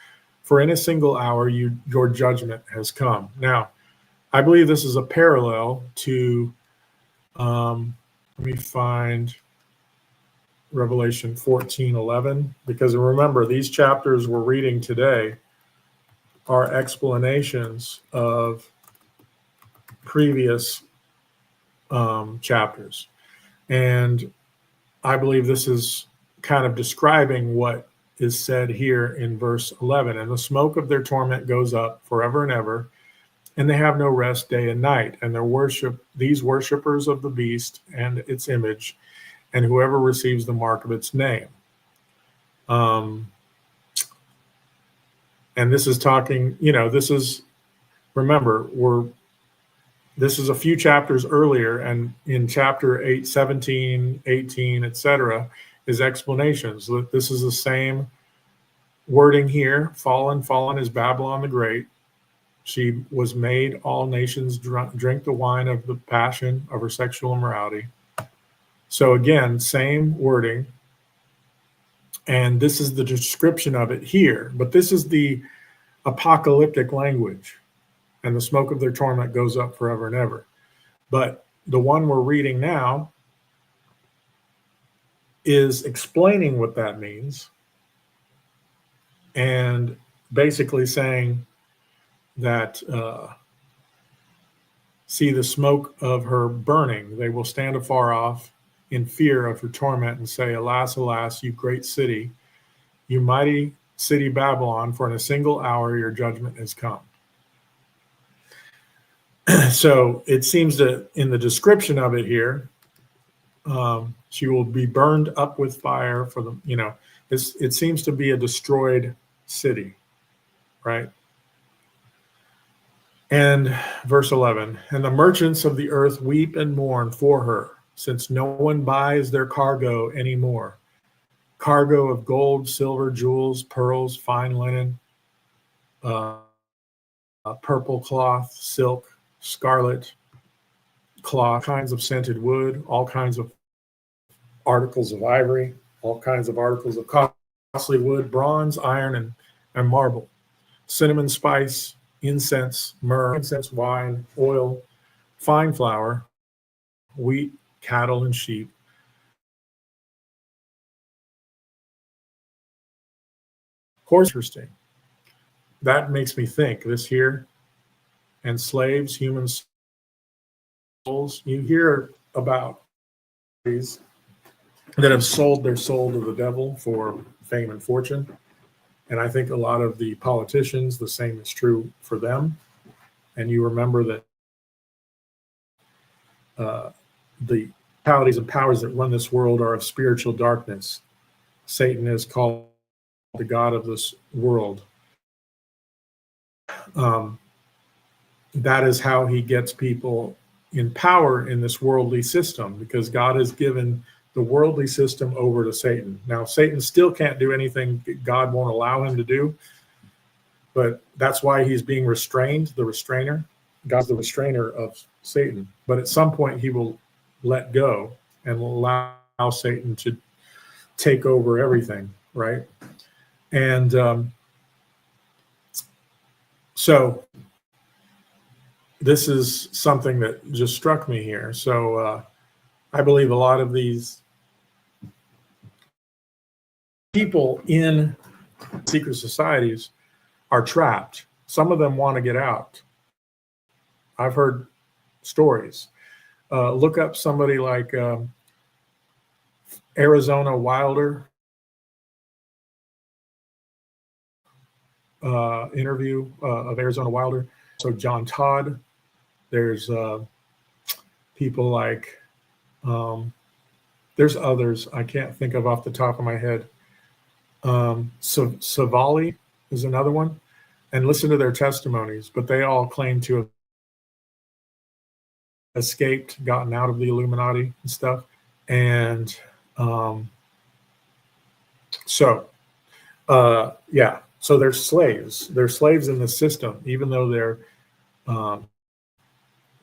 A: for in a single hour your judgment has come. Now, I believe this is a parallel to, let me find Revelation 14:11, because remember, these chapters we're reading today are explanations of previous chapters. And I believe this is kind of describing what is said here in verse 11. And the smoke of their torment goes up forever and ever, and they have no rest day and night. And these worshipers of the beast and its image, and whoever receives the mark of its name. And this is talking, remember, this is a few chapters earlier, and in chapter 8, 17, 18, etc., is explanations. This is the same wording here. Fallen is Babylon the Great. She was made all nations drink the wine of the passion of her sexual immorality. So again, same wording. And this is the description of it here. But this is the apocalyptic language. And the smoke of their torment goes up forever and ever. But the one we're reading now is explaining what that means and basically saying that, see the smoke of her burning. They will stand afar off in fear of her torment and say, Alas, alas, you great city, you mighty city Babylon, for in a single hour your judgment has come. So it seems that in the description of it here, she will be burned up with fire for the, it seems to be a destroyed city, right? And verse 11, and the merchants of the earth weep and mourn for her, since no one buys their cargo anymore. Cargo of gold, silver, jewels, pearls, fine linen, purple cloth, silk, scarlet cloth, kinds of scented wood, all kinds of articles of ivory, all kinds of articles of costly wood, bronze, iron, and marble, cinnamon, spice, incense, myrrh, incense, wine, oil, fine flour, wheat, cattle, and sheep. Interesting. That makes me think, this here, and slaves, human souls. You hear about these that have sold their soul to the devil for fame and fortune. And I think a lot of the politicians, the same is true for them. And you remember that the principalities and powers that run this world are of spiritual darkness. Satan is called the god of this world. um, that is how he gets people in power in this worldly system, because God has given the worldly system over to Satan. Now, Satan still can't do anything God won't allow him to do, but that's why he's being restrained, the restrainer. God's the restrainer of Satan. But at some point, he will let go and will allow Satan to take over everything, right? And so this is something that just struck me here. So I believe a lot of these people in secret societies are trapped. Some of them want to get out. I've heard stories. Look up somebody like Arizona Wilder interview of Arizona Wilder. So John Todd. There's people like, there's others I can't think of off the top of my head. Savali is another one. And listen to their testimonies, but they all claim to have escaped, gotten out of the Illuminati and stuff. And so they're slaves. They're slaves in the system, even though they're,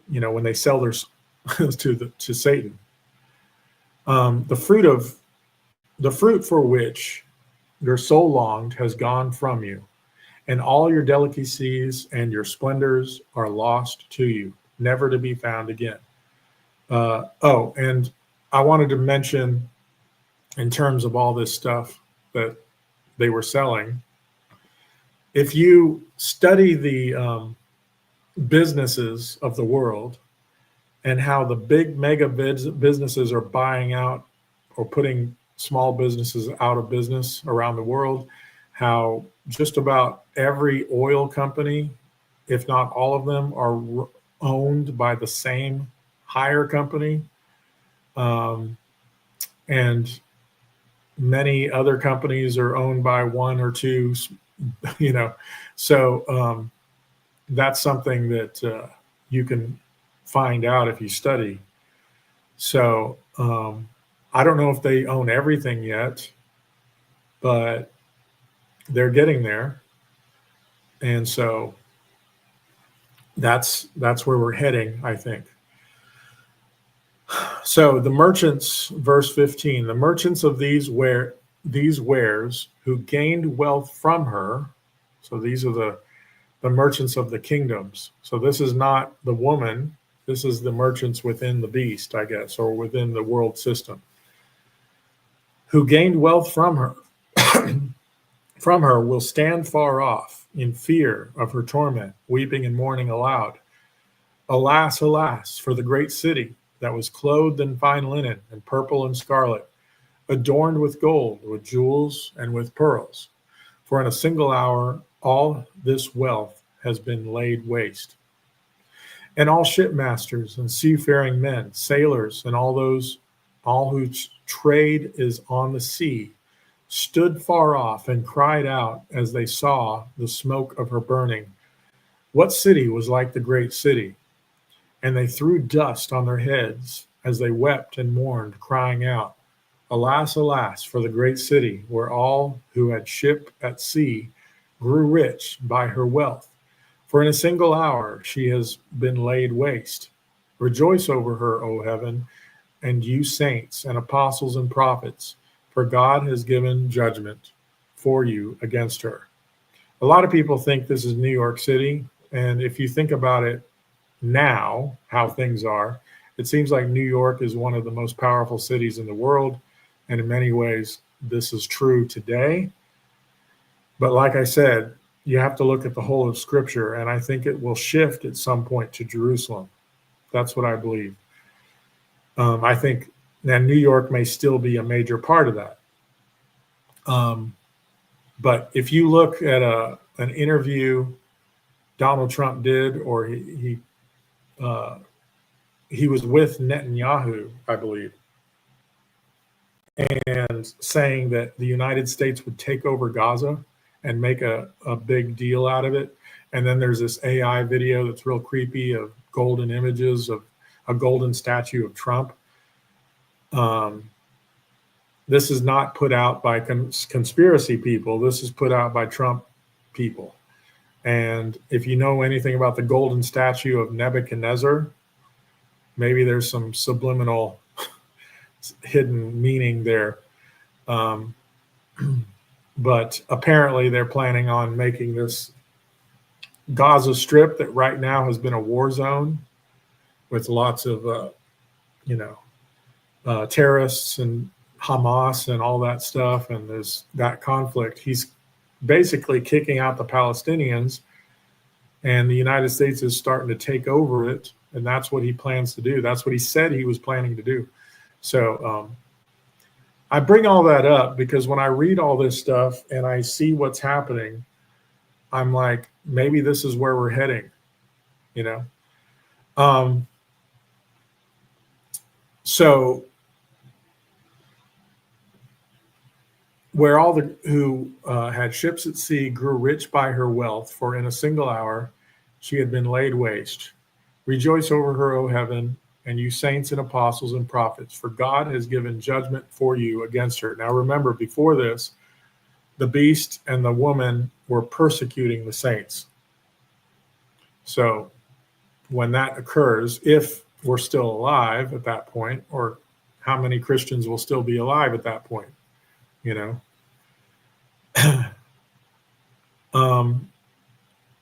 A: when they sell their to Satan. The fruit for which your soul longed has gone from you, and all your delicacies and your splendors are lost to you, never to be found again. And I wanted to mention, in terms of all this stuff that they were selling, if you study the businesses of the world and how the big mega businesses are buying out or putting small businesses out of business around the world, how just about every oil company, if not all of them, are owned by the same hire company. And many other companies are owned by one or two, So that's something that you can find out if you study. So I don't know if they own everything yet, but they're getting there. And so that's where we're heading, I think. So the merchants, verse 15, the merchants of these wares who gained wealth from her. So these are the merchants of the kingdoms. So this is not the woman. This is the merchants within the beast, I guess, or within the world system, who gained wealth from her. From her will stand far off in fear of her torment, weeping and mourning aloud. Alas, alas, for the great city that was clothed in fine linen and purple and scarlet, adorned with gold, with jewels, and with pearls. For in a single hour all this wealth has been laid waste. And all shipmasters and seafaring men, sailors, and all whose trade is on the sea, stood far off and cried out as they saw the smoke of her burning. What city was like the great city? And they threw dust on their heads as they wept and mourned, crying out, Alas, alas, for the great city, where all who had ship at sea grew rich by her wealth. For in a single hour she has been laid waste. Rejoice over her, O heaven, and you saints and apostles and prophets, for God has given judgment for you against her. A lot of people think this is New York City, and if you think about it now, how things are, it seems like New York is one of the most powerful cities in the world, and in many ways this is true today. But like I said, you have to look at the whole of Scripture, and I think it will shift at some point to Jerusalem. That's what I believe. I think that New York may still be a major part of that. But if you look at an interview Donald Trump did, or he was with Netanyahu, I believe, and saying that the United States would take over Gaza and make a big deal out of it. And then there's this AI video that's real creepy of golden images of a golden statue of Trump. This is not put out by conspiracy people. This is put out by Trump people. And if you know anything about the golden statue of Nebuchadnezzar, maybe there's some subliminal hidden meaning there. But apparently they're planning on making this Gaza Strip that right now has been a war zone with lots of, terrorists and Hamas and all that stuff. And there's that conflict. He's basically kicking out the Palestinians, and the United States is starting to take over it. And that's what he plans to do. That's what he said he was planning to do. So I bring all that up because when I read all this stuff and I see what's happening, I'm like, maybe this is where we're heading, So where all who had ships at sea grew rich by her wealth, for in a single hour she had been laid waste. Rejoice over her, O heaven, and you saints and apostles and prophets, for God has given judgment for you against her. Now remember, before this, the beast and the woman were persecuting the saints. So when that occurs, if we're still alive at that point, or how many Christians will still be alive at that point,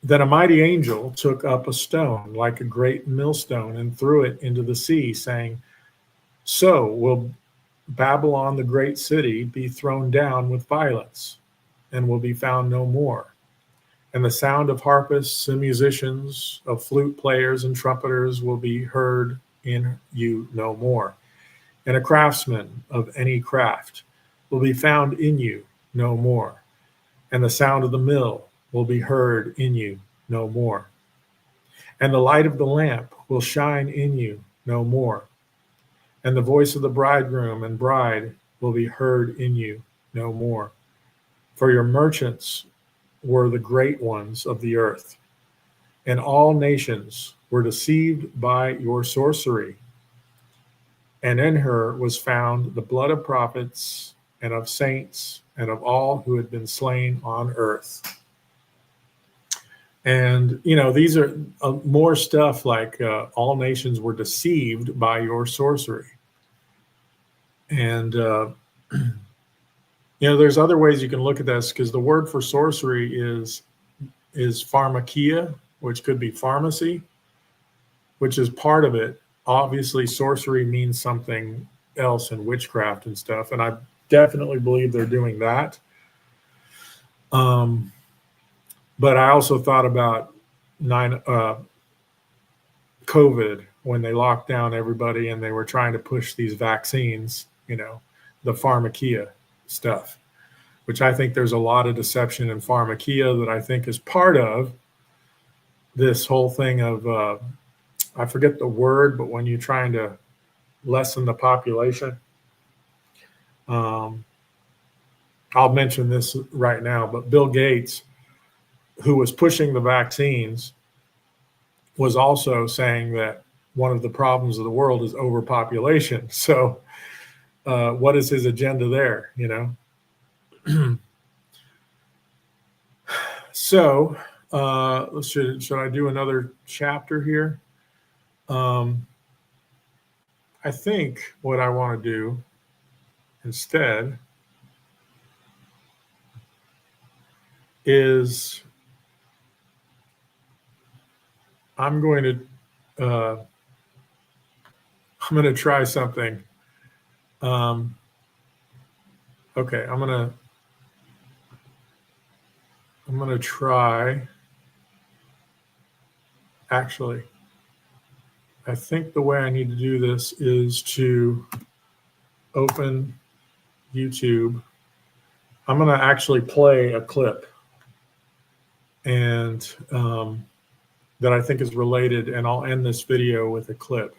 A: Then a mighty angel took up a stone like a great millstone and threw it into the sea, saying, so will Babylon, the great city, be thrown down with violence and will be found no more. And the sound of harpists and musicians, of flute players and trumpeters will be heard in you no more. And a craftsman of any craft will be found in you no more. And the sound of the mill will be heard in you no more. And the light of the lamp will shine in you no more. And the voice of the bridegroom and bride will be heard in you no more. For your merchants were the great ones of the earth, and all nations were deceived by your sorcery. And in her was found the blood of prophets and of saints and of all who had been slain on earth. And, these are more stuff like all nations were deceived by your sorcery. And, there's other ways you can look at this, because the word for sorcery is pharmakia, which could be pharmacy, which is part of it. Obviously, sorcery means something else in witchcraft and stuff. And I definitely believe they're doing that. But I also thought about COVID, when they locked down everybody and they were trying to push these vaccines, the pharmakia stuff, which I think there's a lot of deception in pharmakia that I think is part of this whole thing of, I forget the word, but when you're trying to lessen the population, I'll mention this right now, but Bill Gates, who was pushing the vaccines, was also saying that one of the problems of the world is overpopulation. So what is his agenda there, So should I do another chapter here? I think what I want to do instead is I'm going to try something. Okay, I'm going to try. Actually, I think the way I need to do this is to open YouTube. I'm going to actually play a clip, and that I think is related, and I'll end this video with a clip.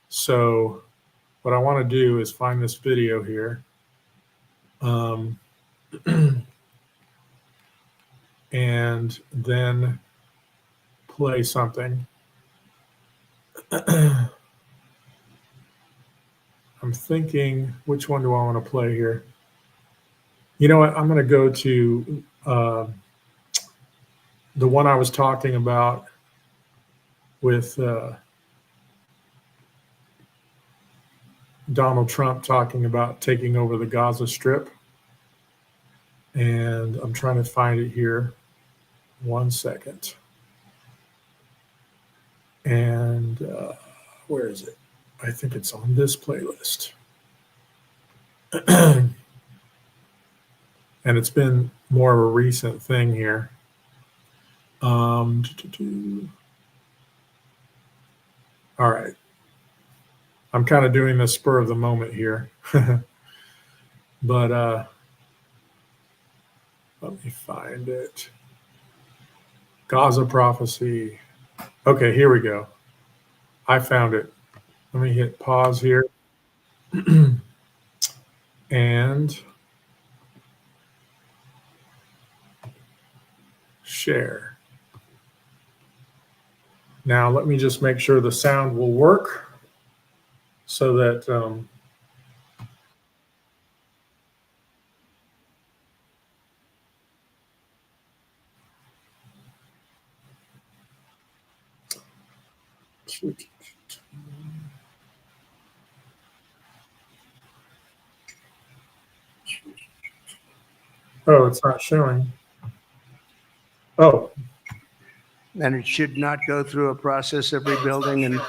A: So what I want to do is find this video here. and then play something. I'm thinking, which one do I want to play here? You know what? I'm going to go to the one I was talking about with Donald Trump talking about taking over the Gaza Strip. And I'm trying to find it here. 1 second. And where is it? I think it's on this playlist. And it's been more of a recent thing here. All right. I'm kind of doing this spur of the moment here. But let me find it. Gaza prophecy. Okay, here we go. I found it. Let me hit pause here. And share. Now let me just make sure the sound will work so that oh, it's not showing. Oh,
C: And it should not go through a process of rebuilding and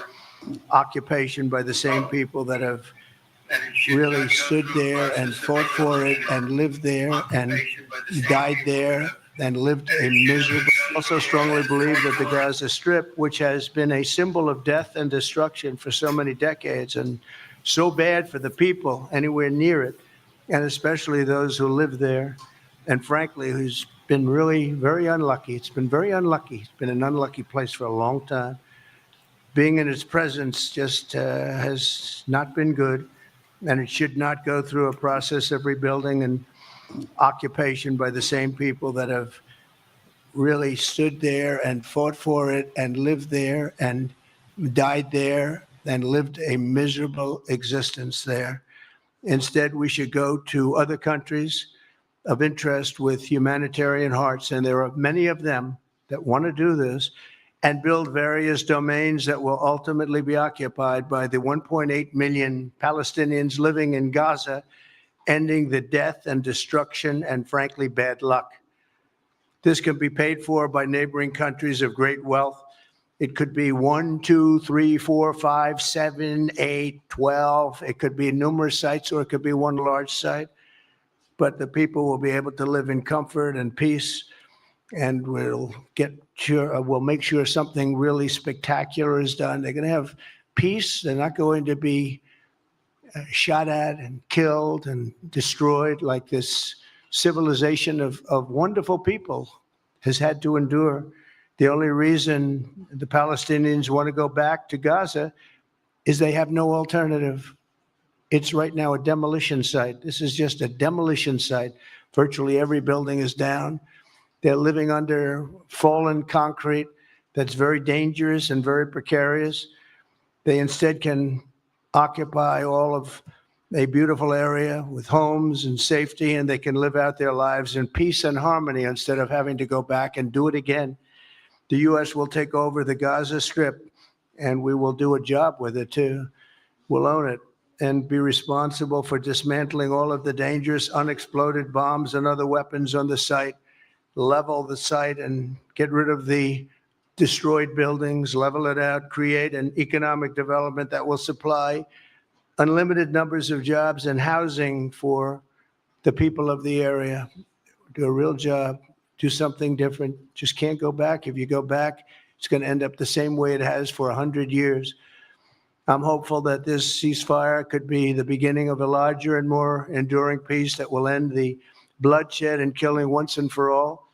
C: occupation by the same people that have really stood there and fought for it and lived there and died there and lived a miserable. I also strongly believe that the Gaza Strip, which has been a symbol of death and destruction for so many decades and so bad for the people anywhere near it, and especially those who live there, and frankly, who's been really very unlucky. It's been very unlucky. It's been an unlucky place for a long time. Being in its presence just has not been good, and it should not go through a process of rebuilding and occupation by the same people that have really stood there and fought for it and lived there and died there and lived a miserable existence there. Instead, we should go to other countries of interest with humanitarian hearts, and there are many of them that want to do this, and build various domains that will ultimately be occupied by the 1.8 million Palestinians living in Gaza, ending the death and destruction and, frankly, bad luck. This can be paid for by neighboring countries of great wealth. It could be 1, 2, 3, 4, 5, 7, 8, 12. It could be numerous sites, or it could be one large site. But the people will be able to live in comfort and peace, and we'll make sure something really spectacular is done. They're going to have peace. They're not going to be shot at and killed and destroyed like this civilization of wonderful people has had to endure. The only reason the Palestinians want to go back to Gaza is they have no alternative. It's right now a demolition site. This is just a demolition site. Virtually every building is down. They're living under fallen concrete that's very dangerous and very precarious. They instead can occupy all of a beautiful area with homes and safety, and they can live out their lives in peace and harmony instead of having to go back and do it again. The U.S. will take over the Gaza Strip, and we will do a job with it too. We'll own it and be responsible for dismantling all of the dangerous unexploded bombs and other weapons on the site, level the site and get rid of the destroyed buildings, level it out, create an economic development that will supply unlimited numbers of jobs and housing for the people of the area. Do a real job, do something different. Just can't go back. If you go back, it's going to end up the same way it has for 100 years. I'm hopeful that this ceasefire could be the beginning of a larger and more enduring peace that will end the bloodshed and killing once and for all.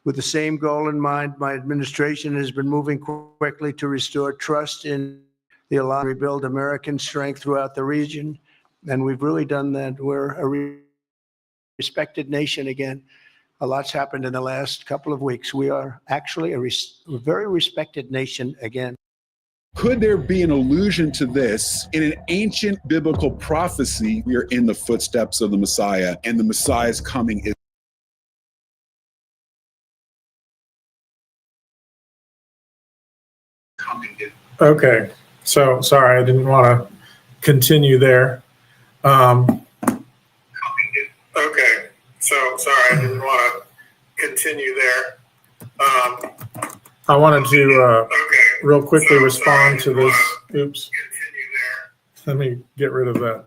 C: With the same goal in mind, my administration has been moving quickly to restore trust in the alliance, rebuild American strength throughout the region, and we've really done that. We're a respected nation again. A lot's happened in the last couple of weeks. We are actually a very respected nation again.
D: Could there be an allusion to this in an ancient biblical prophecy? We are in the footsteps of the Messiah, and the Messiah's coming is coming.
A: Okay. So sorry, I didn't want to continue there. Okay. So sorry, I didn't want to continue there. I wanted to real quickly respond to this. Oops. Let me get rid of that.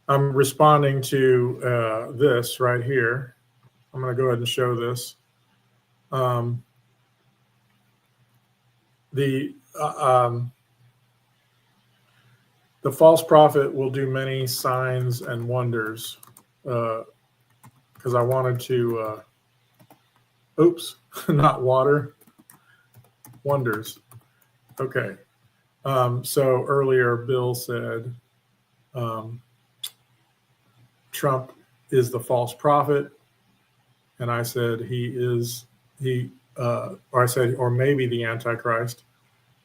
A: I'm responding to this right here. I'm going to go ahead and show this. The false prophet will do many signs and wonders, because I wanted to, oops, not water, wonders. Okay. So earlier Bill said Trump is the false prophet. And I said or maybe the Antichrist.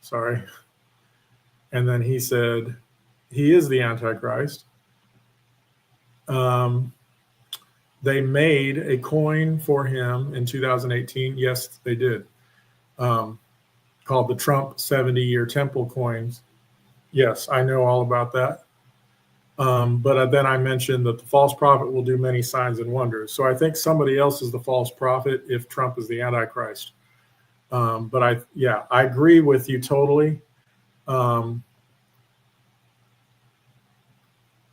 A: Sorry. And then he said he is the Antichrist. They made a coin for him in 2018. Yes, they did. Called the Trump 70-year temple coins. Yes, I know all about that. But then I mentioned that the false prophet will do many signs and wonders. So I think somebody else is the false prophet if Trump is the Antichrist. But I agree with you totally.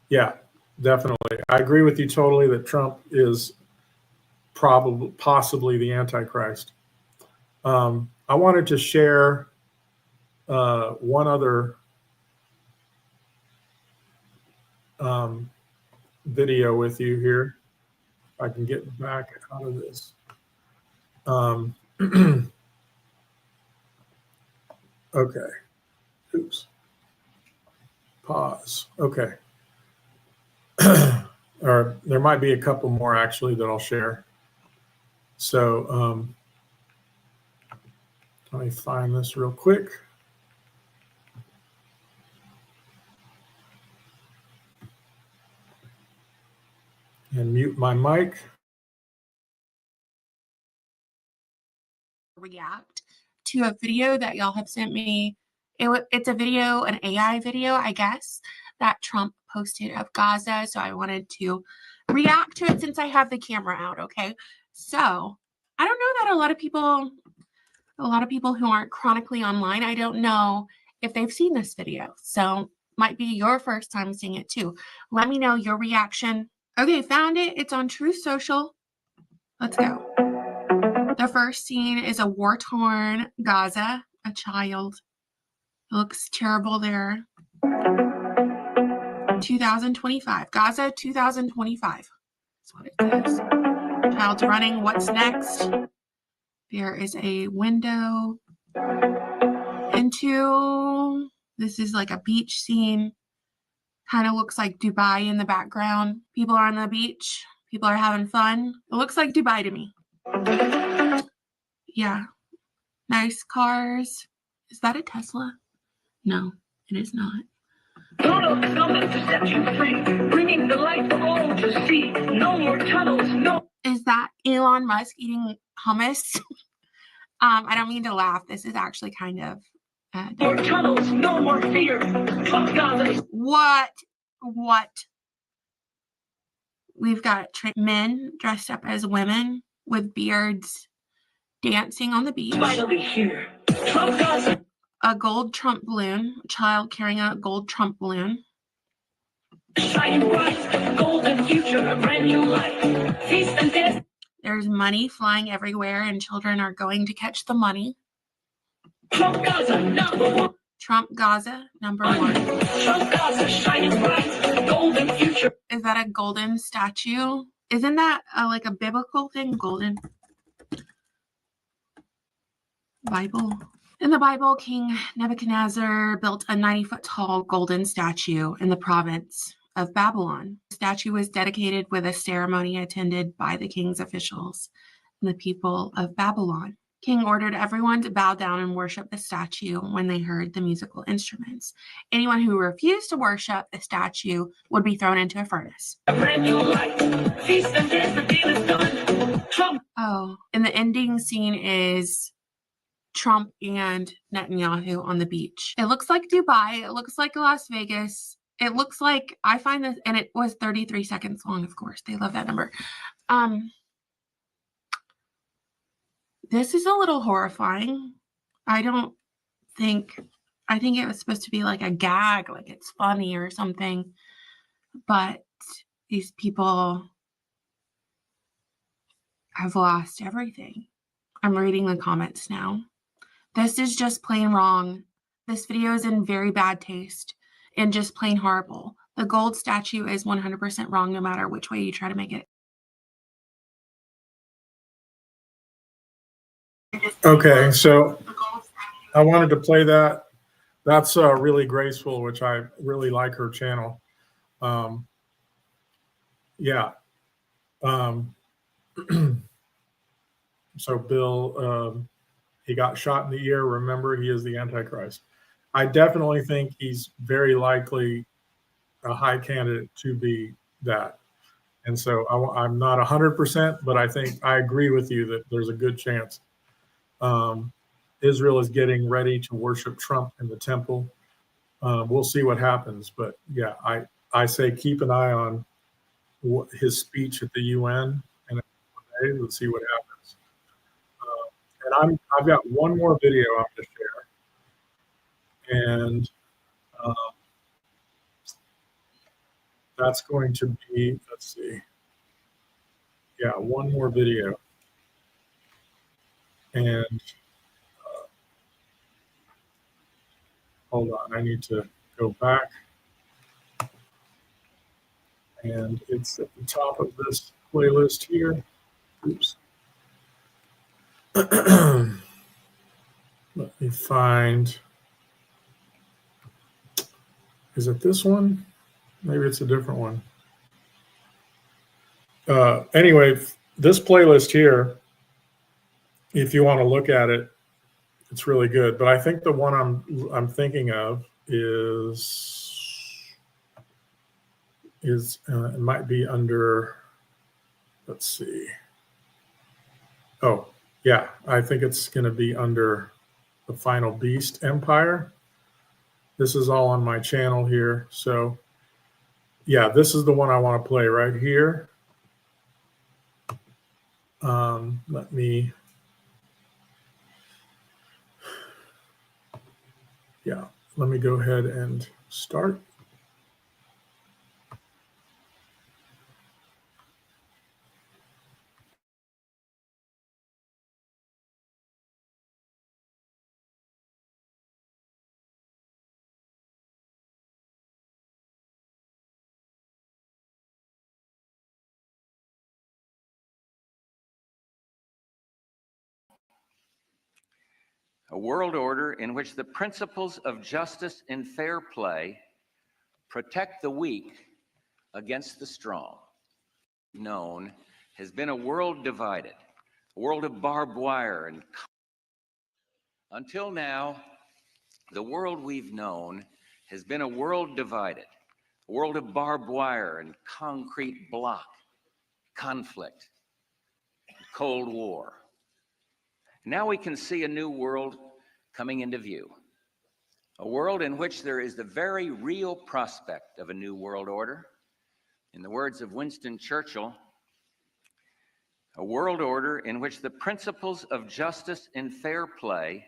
A: Yeah, definitely. I agree with you totally that Trump is possibly the Antichrist. I wanted to share one other video with you here. If I can get back out of this. Okay. Oops. Pause. Okay. Or there might be a couple more actually that I'll share. So let me find this real quick. And mute my mic.
E: React to a video that y'all have sent me. It's a video, an AI video, I guess, that Trump posted of Gaza. So I wanted to react to it since I have the camera out. Okay. So I don't know that a lot of people who aren't chronically online, I don't know if they've seen this video. So might be your first time seeing it too. Let me know your reaction. Okay, found it. It's on Truth Social. Let's go. The first scene is a war-torn Gaza, a child. It looks terrible there. 2025. Gaza 2025. That's what it says. Child's running. What's next? There is a window into, this is like a beach scene. Kind of looks like Dubai in the background. People are on the beach. People are having fun. It looks like Dubai to me. Yeah. Nice cars. Is that a Tesla? No, it is not.
F: Donald Trump to set you free, bringing the light for all to see. No more tunnels, no.
E: Is that Elon Musk eating hummus? I don't mean to laugh. This is actually kind of
F: More tunnels, no more fear. Fuck Gaza.
E: What? We've got men dressed up as women with beards dancing on the beach.
F: Finally here. Trump Gaza.
E: A gold Trump balloon. A child carrying a gold Trump balloon.
F: Shining bright, golden future, a brand new life. Feast and dance.
E: There's money flying everywhere, and children are going to catch the money.
F: Trump Gaza, #1.
E: Trump Gaza, #1.
F: Trump Gaza, shining bright, golden future.
E: Is that a golden statue? Isn't that like a biblical thing? Golden. Bible. In the Bible, King Nebuchadnezzar built a 90-foot tall golden statue in the province of Babylon. The statue was dedicated with a ceremony attended by the king's officials and the people of Babylon. King ordered everyone to bow down and worship the statue when they heard the musical instruments. Anyone who refused to worship the statue would be thrown into a furnace. Oh, and the ending scene is Trump and Netanyahu on the beach. It looks like Dubai. It looks like Las Vegas. It looks like, I find this, and it was 33 seconds long, of course. They love that number. This is a little horrifying. I think it was supposed to be like a gag, like it's funny or something. But these people have lost everything. I'm reading the comments now. This is just plain wrong. This video is in very bad taste and just plain horrible. The gold statue is 100% wrong no matter which way you try to make it.
A: Okay, so I wanted to play that. That's really graceful, which I really like her channel. Yeah. So Bill, he got shot in the ear. Remember, he is the Antichrist. I definitely think he's very likely a high candidate to be that. And so I'm not 100%, but I think I agree with you that there's a good chance. Israel is getting ready to worship Trump in the temple. We'll see what happens. But yeah, I say keep an eye on his speech at the UN, and let's see what happens. And I've got one more video I'm going to share, and that's going to be, let's see, yeah, one more video, and hold on, I need to go back, and it's at the top of this playlist here. Oops. Let me find, is it this one? Maybe it's a different one. Anyway, this playlist here, if you want to look at it, it's really good. But I think the one I'm thinking of is it might be under, let's see. Oh, yeah, I think it's going to be under the Final Beast Empire. This is all on my channel here. So yeah, this is the one I want to play right here. Let me, yeah, let me go ahead and start.
G: A world order in which the principles of justice and fair play protect the weak against the strong. Known has been a world divided, a world of barbed wire and until now, the world we've known has been a world divided, a world of barbed wire and concrete block, conflict, Cold War. Now we can see a new world coming into view, a world in which there is the very real prospect of a new world order. In the words of Winston Churchill, a world order in which the principles of justice and fair play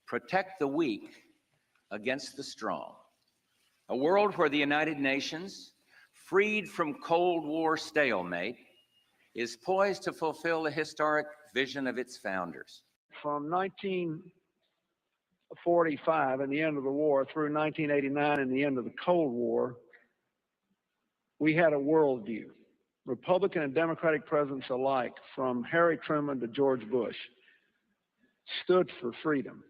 G: protect the weak against the strong. A world where the United Nations, freed from Cold War stalemate, is poised to fulfill the historic vision of its founders.
H: From 1945 and the end of the war through 1989 and the end of the Cold War, we had a worldview. Republican and Democratic presidents alike, from Harry Truman to George Bush, stood for freedom.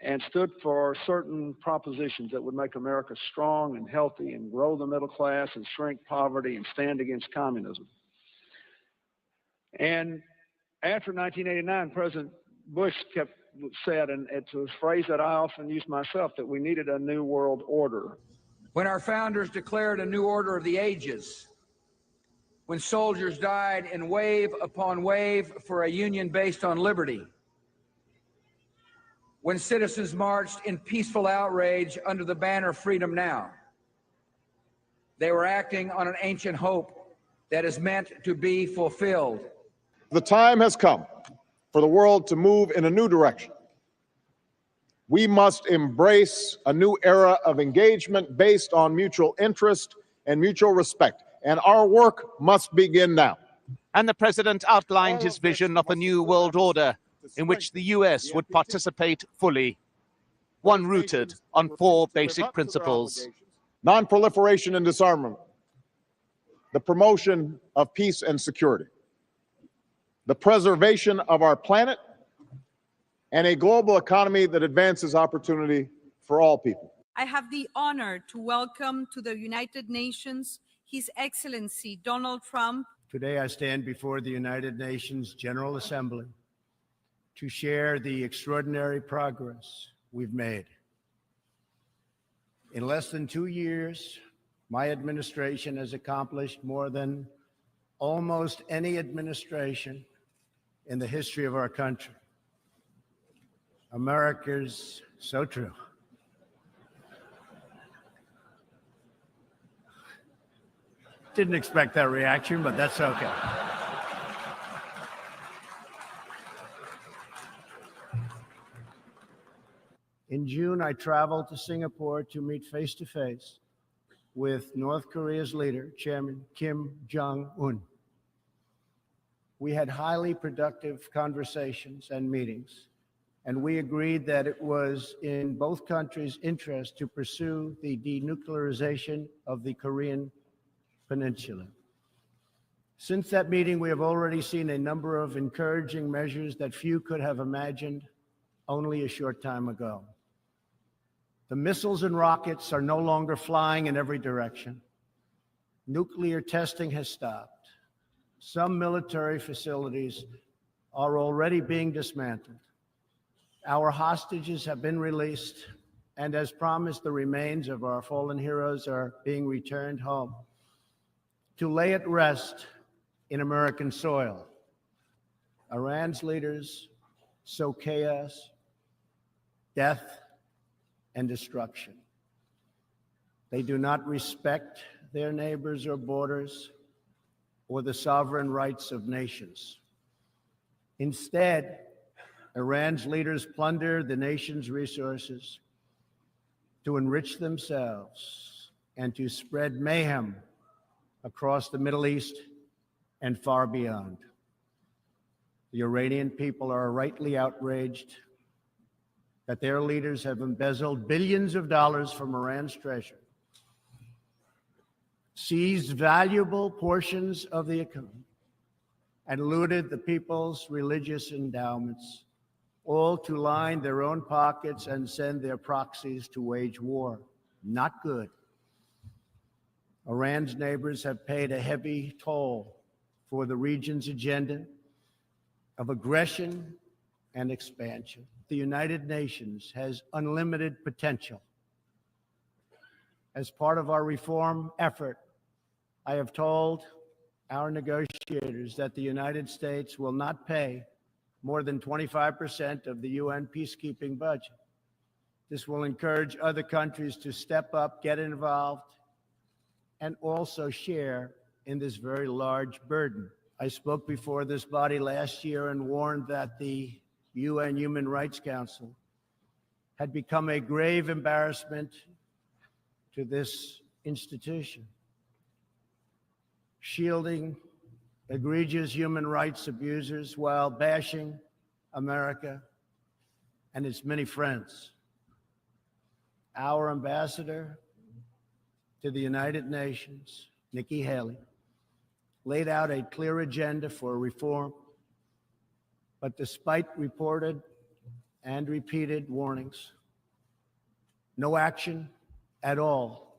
H: and stood for certain propositions that would make America strong and healthy and grow the middle class and shrink poverty and stand against communism. And after 1989, President Bush said, and it's a phrase that I often use myself, that we needed a new world order.
I: When our founders declared a new order of the ages, when soldiers died in wave upon wave for a union based on liberty, when citizens marched in peaceful outrage under the banner Freedom Now, they were acting on an ancient hope that is meant to be fulfilled.
J: The time has come for the world to move in a new direction. We must embrace a new era of engagement based on mutual interest and mutual respect, and our work must begin now.
K: And the president outlined his vision of a new world order in which the US would participate fully, one rooted on 4 basic principles:
J: non-proliferation and disarmament, the promotion of peace and security, the preservation of our planet, and a global economy that advances opportunity for all people.
L: I have the honor to welcome to the United Nations His Excellency Donald Trump.
C: Today I stand before the United Nations General Assembly to share the extraordinary progress we've made. In less than 2 years, my administration has accomplished more than almost any administration in the history of our country. America's so true. Didn't expect that reaction, but that's okay. In June, I traveled to Singapore to meet face-to-face with North Korea's leader, Chairman Kim Jong-un. We had highly productive conversations and meetings, and we agreed that it was in both countries' interest to pursue the denuclearization of the Korean Peninsula. Since that meeting, we have already seen a number of encouraging measures that few could have imagined only a short time ago. The missiles and rockets are no longer flying in every direction. Nuclear testing has stopped. Some military facilities are already being dismantled. Our hostages have been released, and as promised, the remains of our fallen heroes are being returned home to lay at rest in American soil. Iran's leaders sow chaos, death, and destruction. They do not respect their neighbors or borders or the sovereign rights of nations. Instead, Iran's leaders plunder the nation's resources to enrich themselves and to spread mayhem across the Middle East and far beyond. The Iranian people are rightly outraged that their leaders have embezzled billions of dollars from Iran's treasury, seized valuable portions of the economy, and looted the people's religious endowments, all to line their own pockets and send their proxies to wage war. Not good. Iran's neighbors have paid a heavy toll for the region's agenda of aggression and expansion. The United Nations has unlimited potential. As part of our reform effort, I have told our negotiators that the United States will not pay more than 25% of the UN peacekeeping budget. This will encourage other countries to step up, get involved, and also share in this very large burden. I spoke before this body last year and warned that the UN Human Rights Council had become a grave embarrassment to this institution, shielding egregious human rights abusers while bashing America and its many friends. Our ambassador to the United Nations, Nikki Haley, laid out a clear agenda for reform, but despite reported and repeated warnings, no action at all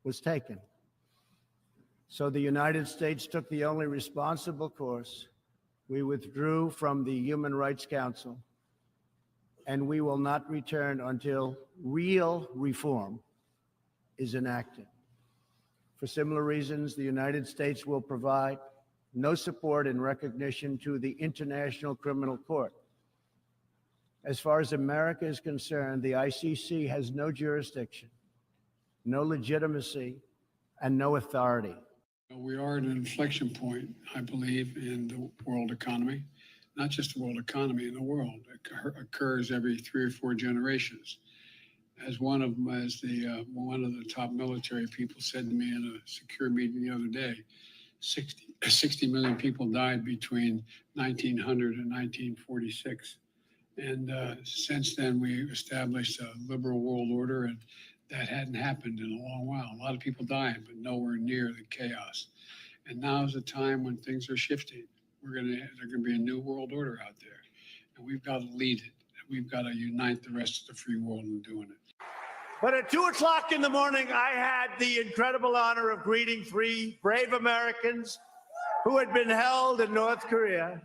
C: was taken. So the United States took the only responsible course. We withdrew from the Human Rights Council, and we will not return until real reform is enacted. For similar reasons, the United States will provide no support and recognition to the International Criminal Court. As far as America is concerned, the ICC has no jurisdiction, no legitimacy, and no authority.
M: We are at an inflection point, I believe, in the world economy. Not just the world economy, in the world. It occurs every 3 or 4 generations. As one of the top military people said to me in a secure meeting the other day, 60 million people died between 1900 and 1946. And since then, we established a liberal world order, and that hadn't happened in a long while. A lot of people dying, but nowhere near the chaos. And now is a time when things are shifting. There's gonna be a new world order out there, and we've got to lead it. We've got to unite the rest of the free world in doing it.
C: But at 2 o'clock in the morning, I had the incredible honor of greeting 3 brave Americans who had been held in North Korea,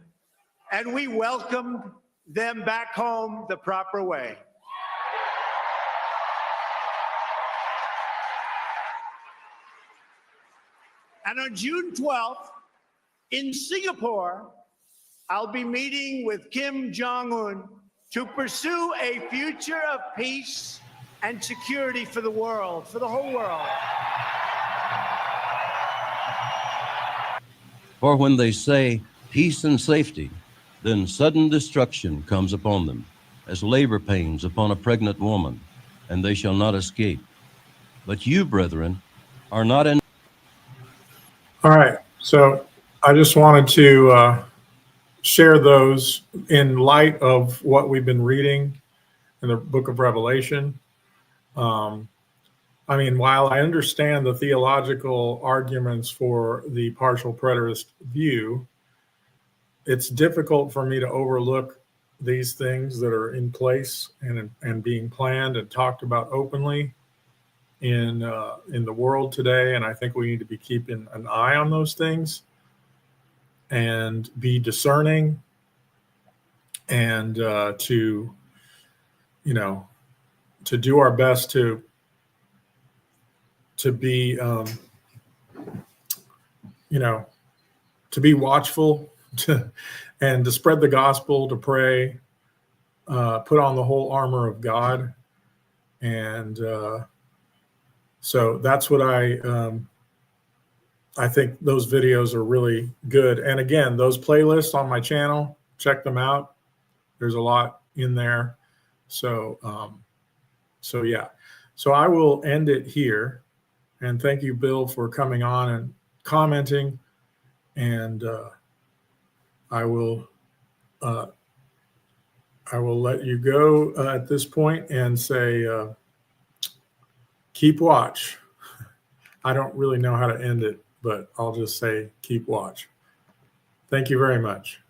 C: and we welcomed them back home the proper way. And on June 12th, in Singapore, I'll be meeting with Kim Jong-un to pursue a future of peace and security for the world, for the whole world.
N: For when they say peace and safety, then sudden destruction comes upon them, as labor pains upon a pregnant woman, and they shall not escape. But you, brethren, are not in.
A: All right. So I just wanted to share those in light of what we've been reading in the book of Revelation. I mean, while I understand the theological arguments for the partial preterist view, it's difficult for me to overlook these things that are in place and being planned and talked about openly in the world today. And I think we need to be keeping an eye on those things and be discerning and to do our best to be to be watchful and to spread the gospel, to pray, put on the whole armor of God. And so that's what I think those videos are really good. And again, those playlists on my channel, check them out. There's a lot in there. So yeah. So I will end it here. And thank you, Bill, for coming on and commenting. And I will let you go at this point and say, keep watch. I don't really know how to end it, but I'll just say keep watch. Thank you very much.